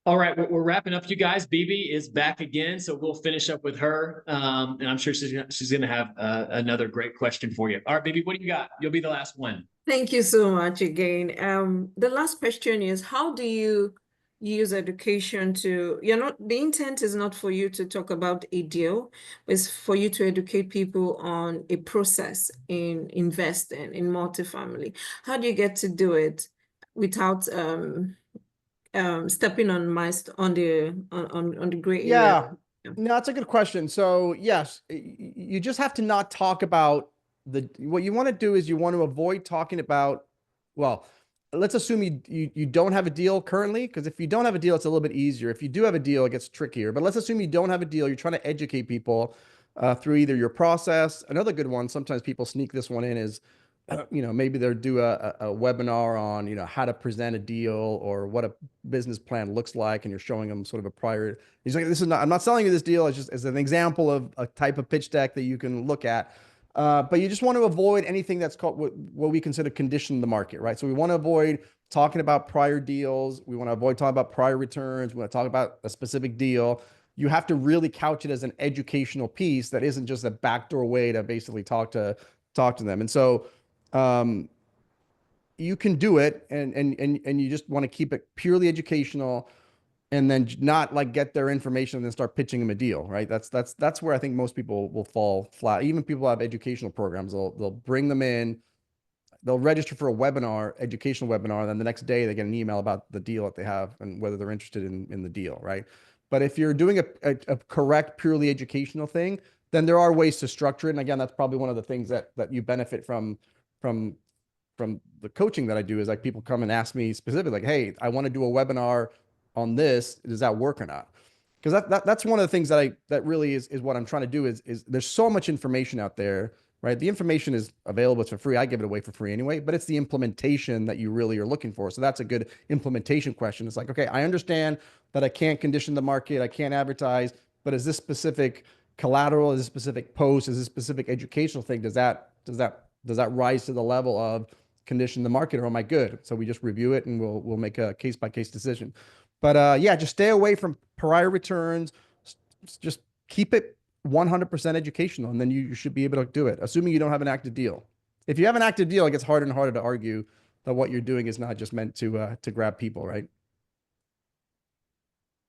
All right, we're wrapping up, you guys. BB is back again, so we'll finish up with her, and I'm sure she's gonna have another great question for you. All right, BB, what do you got? You'll be the last one. Thank you so much again. The last question is, how do you use education to, the intent is not for you to talk about a deal, it's for you to educate people on a process in investing in multifamily. How do you get to do it without stepping on the gray area? Yeah, no, that's a good question. So yes, you just have to not talk about what you want to do is you want to avoid talking about, well, let's assume you don't have a deal currently, because if you don't have a deal, it's a little bit easier. If you do have a deal, it gets trickier. But let's assume you don't have a deal. You're trying to educate people through either your process. Another good one, sometimes people sneak this one in, is maybe they'll do a webinar on, how to present a deal or what a business plan looks like. And you're showing them sort of a prior, he's like, I'm not selling you this deal. It's just as an example of a type of pitch deck that you can look at. But you just want to avoid anything that's called what we consider condition the market, right? So we want to avoid talking about prior deals. We want to avoid talking about prior returns. We want to talk about a specific deal. you have to really couch it as an educational piece that isn't just a backdoor way to basically talk to them. And so, you can do it, and you just want to keep it purely educational, and then not like get their information and then start pitching them a deal, right? That's where I think most people will fall flat. Even people who have educational programs, they'll bring them in, they'll register for a webinar, educational webinar, and then the next day they get an email about the deal that they have and whether they're interested in the deal, right? But if you're doing a correct, purely educational thing, then there are ways to structure it. And again, that's probably one of the things that you benefit from the coaching that I do, is like people come and ask me specifically, like, hey, I want to do a webinar on this. Does that work or not? Because that's one of the things that really is what I'm trying to do is there's so much information out there, right? The information is available, it's for free. I give it away for free anyway, but it's the implementation that you really are looking for. So that's a good implementation question. It's like, okay, I understand that I can't condition the market, I can't advertise, but is this specific collateral, is this specific post, is this specific educational thing, does that rise to the level of condition the market, or am I good? So we just review it and we'll make a case-by-case decision. But yeah, just stay away from prior returns. Just keep it 100% educational, and then you should be able to do it, assuming you don't have an active deal. If you have an active deal, it gets harder and harder to argue that what you're doing is not just meant to grab people, right?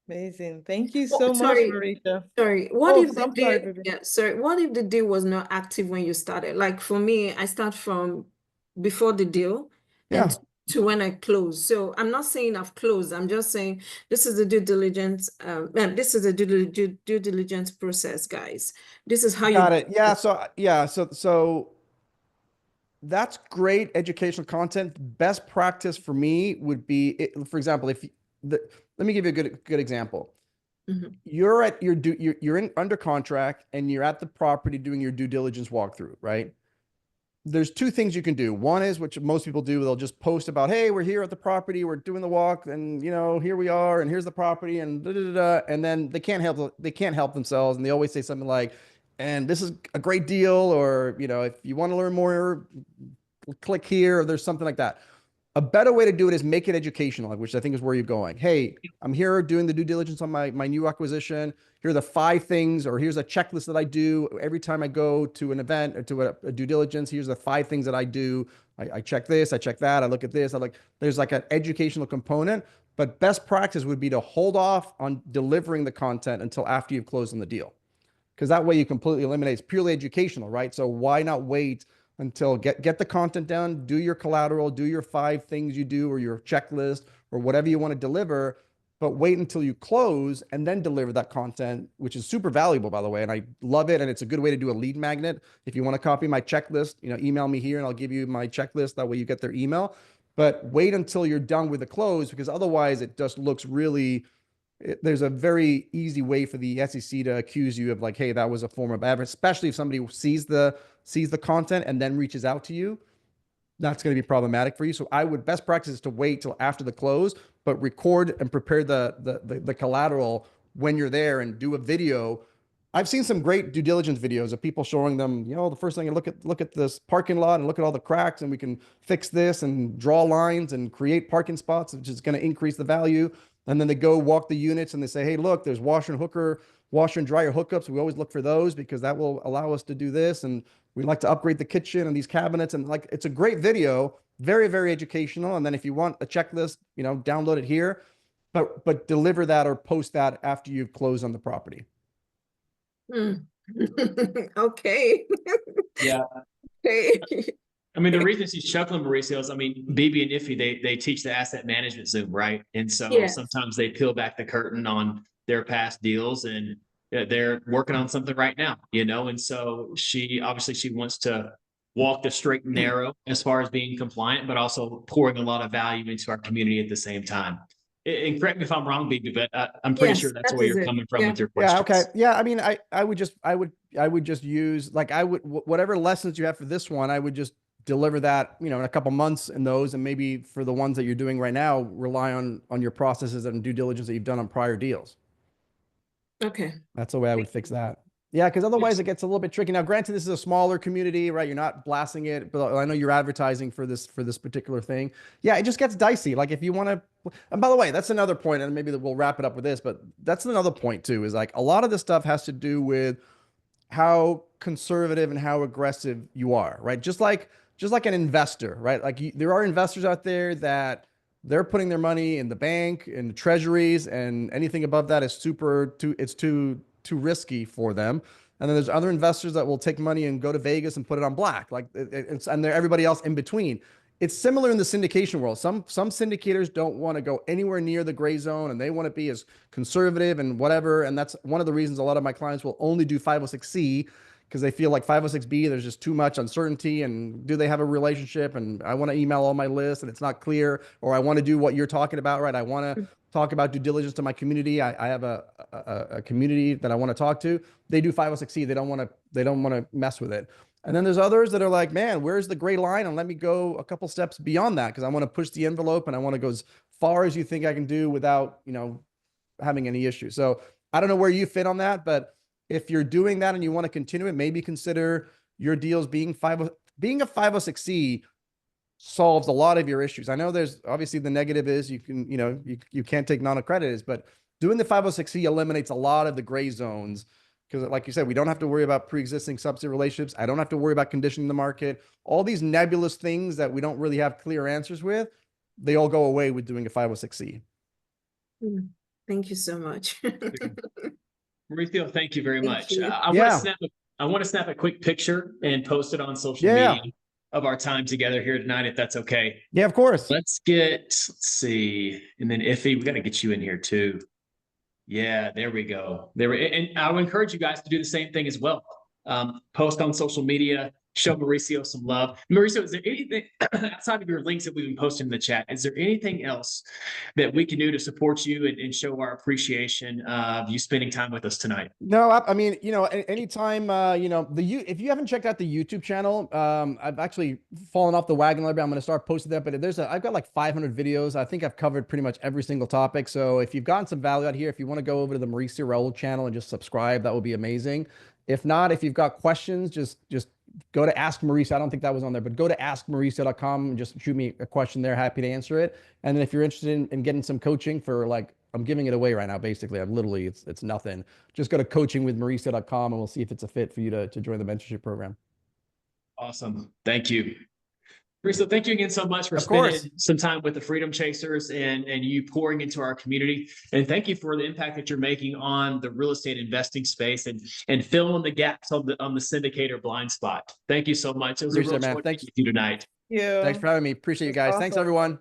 Amazing. Thank you Oh, so much, sorry. Mauricio. Sorry, what Oh, if the I'm deal, sorry, Vivian. yeah, sorry, what if the deal was not active when you started? Like for me, I start from before the deal Yeah. and to when I close. So I'm not saying I've closed. I'm just saying this is the due diligence. This is the due diligence process, guys. This is how Got you. it. Yeah. So that's great educational content. Best practice for me would be, for example, let me give you a good example. Mhm. You're at you're under contract and you're at the property doing your due diligence walkthrough, right? There's two things you can do. One is, which most people do, they'll just post about, hey, we're here at the property, we're doing the walk, and here we are, and here's the property, and da, da, da, da. And then they can't help themselves, and they always say something like, and this is a great deal, or if you want to learn more, click here, or there's something like that. A better way to do it is make it educational, which I think is where you're going. Hey, I'm here doing the due diligence on my new acquisition. Here are the 5 things, or here's a checklist that I do every time I go to an event or to a due diligence. Here's the 5 things that I do. I check this, I check that, I look at this. There's like an educational component, but best practice would be to hold off on delivering the content until after you've closed on the deal. Because that way you completely eliminate, it's purely educational, right? So why not wait until get the content down, do your collateral, do your 5 things you do, or your checklist, or whatever you want to deliver, but wait until you close and then deliver that content, which is super valuable, by the way. And I love it. And it's a good way to do a lead magnet. If you want to copy my checklist, email me here and I'll give you my checklist. That way you get their email. But wait until you're done with the close, because otherwise it just looks really, there's a very easy way for the SEC to accuse you of like, hey, that was a form of advertising, especially if somebody sees the content and then reaches out to you. That's going to be problematic for you. So best practice is to wait till after the close, but record and prepare the collateral when you're there, and do a video. I've seen some great due diligence videos of people showing them, the first thing, look at this parking lot and look at all the cracks, and we can fix this and draw lines and create parking spots, which is going to increase the value. And then they go walk the units and they say, hey, look, there's washer and dryer hookups. We always look for those because that will allow us to do this. And we like to upgrade the kitchen and these cabinets. And like, it's a great video, very, very educational. And then if you want a checklist, download it here, but deliver that or post that after you've closed on the property. Okay. Yeah. Okay. I mean, the reason she's chuckling, Mauricio, is, BB and Iffy, they teach the asset management Zoom, right? And so Yes. sometimes they peel back the curtain on their past deals, and they're working on something right now, and so she wants to walk the straight and narrow as far as being compliant, but also pouring a lot of value into our community at the same time. And correct me if I'm wrong, BB, but I'm pretty Yes, sure that's that where is you're it. coming from Yeah. with your Yeah. questions. Okay. Yeah. I mean, I would just use, like, whatever lessons you have for this one, I would just deliver that, in a couple months in those. And maybe for the ones that you're doing right now, rely on your processes and due diligence that you've done on prior deals. Okay. That's the way I would fix that. Yeah, because otherwise it gets a little bit tricky. Now, granted, this is a smaller community, right? You're not blasting it, but I know you're advertising for this particular thing. Yeah, it just gets dicey. Like if you want to, and by the way, that's another point, and maybe we'll wrap it up with this, but that's another point too, is like a lot of this stuff has to do with how conservative and how aggressive you are, right? Just like an investor, right? Like there are investors out there that they're putting their money in the bank, in the treasuries, and anything above that is too risky for them. And then there's other investors that will take money and go to Vegas and put it on black, like and everybody else in between. It's similar in the syndication world. Some syndicators don't want to go anywhere near the gray zone, and they want to be as conservative and whatever. And that's one of the reasons a lot of my clients will only do 506C, because they feel like 506B, there's just too much uncertainty. And do they have a relationship? And I want to email all my lists and it's not clear, or I want to do what you're talking about, right? I want to talk about due diligence to my community. I have a community that I want to talk to. They do 506C. They don't want to mess with it. And then there's others that are like, man, where's the gray line? And let me go a couple steps beyond that, because I want to push the envelope and I want to go as far as you think I can do without, having any issues. So I don't know where you fit on that, but if you're doing that and you want to continue it, maybe consider your deals being a 506C solves a lot of your issues. I know there's obviously the negative is you can't take non-accrediteds, but doing the 506C eliminates a lot of the gray zones, because like you said, we don't have to worry about pre-existing subsidy relationships. I don't have to worry about conditioning the market. All these nebulous things that we don't really have clear answers with, they all go away with doing a 506C. Thank you so much. Mauricio, thank you very much. you. I want to snap a quick picture and post it on social media of our time together here tonight, if that's okay. Yeah, of course. Let's see. And then Iffy, we got to get you in here too. Yeah, there we go. And I would encourage you guys to do the same thing as well. Post on social media, show Mauricio some love. Mauricio, is there anything outside of your links that we've been posting in the chat? Is there anything else that we can do to support you and show our appreciation of you spending time with us tonight? No, I mean, anytime, if you haven't checked out the YouTube channel, I've actually fallen off the wagon a little bit. I'm going to start posting that, but I've got like 500 videos. I think I've covered pretty much every single topic. So if you've gotten some value out here, if you want to go over to the Mauricio Rauld channel and just subscribe, that would be amazing. If not, if you've got questions, just go to Ask Mauricio. I don't think that was on there, but go to askmauricio.com and just shoot me a question there. Happy to answer it. And then if you're interested in getting some coaching for, like, I'm giving it away right now, basically. I've literally, it's nothing. Just go to coachingwithmauricio.com and we'll see if it's a fit for you to join the mentorship program. Awesome. Thank you. Mauricio, thank you again so much for spending some time with the Freedom Chasers and you pouring into our community. And thank you for the impact that you're making on the real estate investing space and filling the gaps on the syndicator blind spot. Thank you so much. It was a real joy to meet you tonight. Yeah. Thanks for having me. Appreciate you guys. Awesome. Thanks, everyone.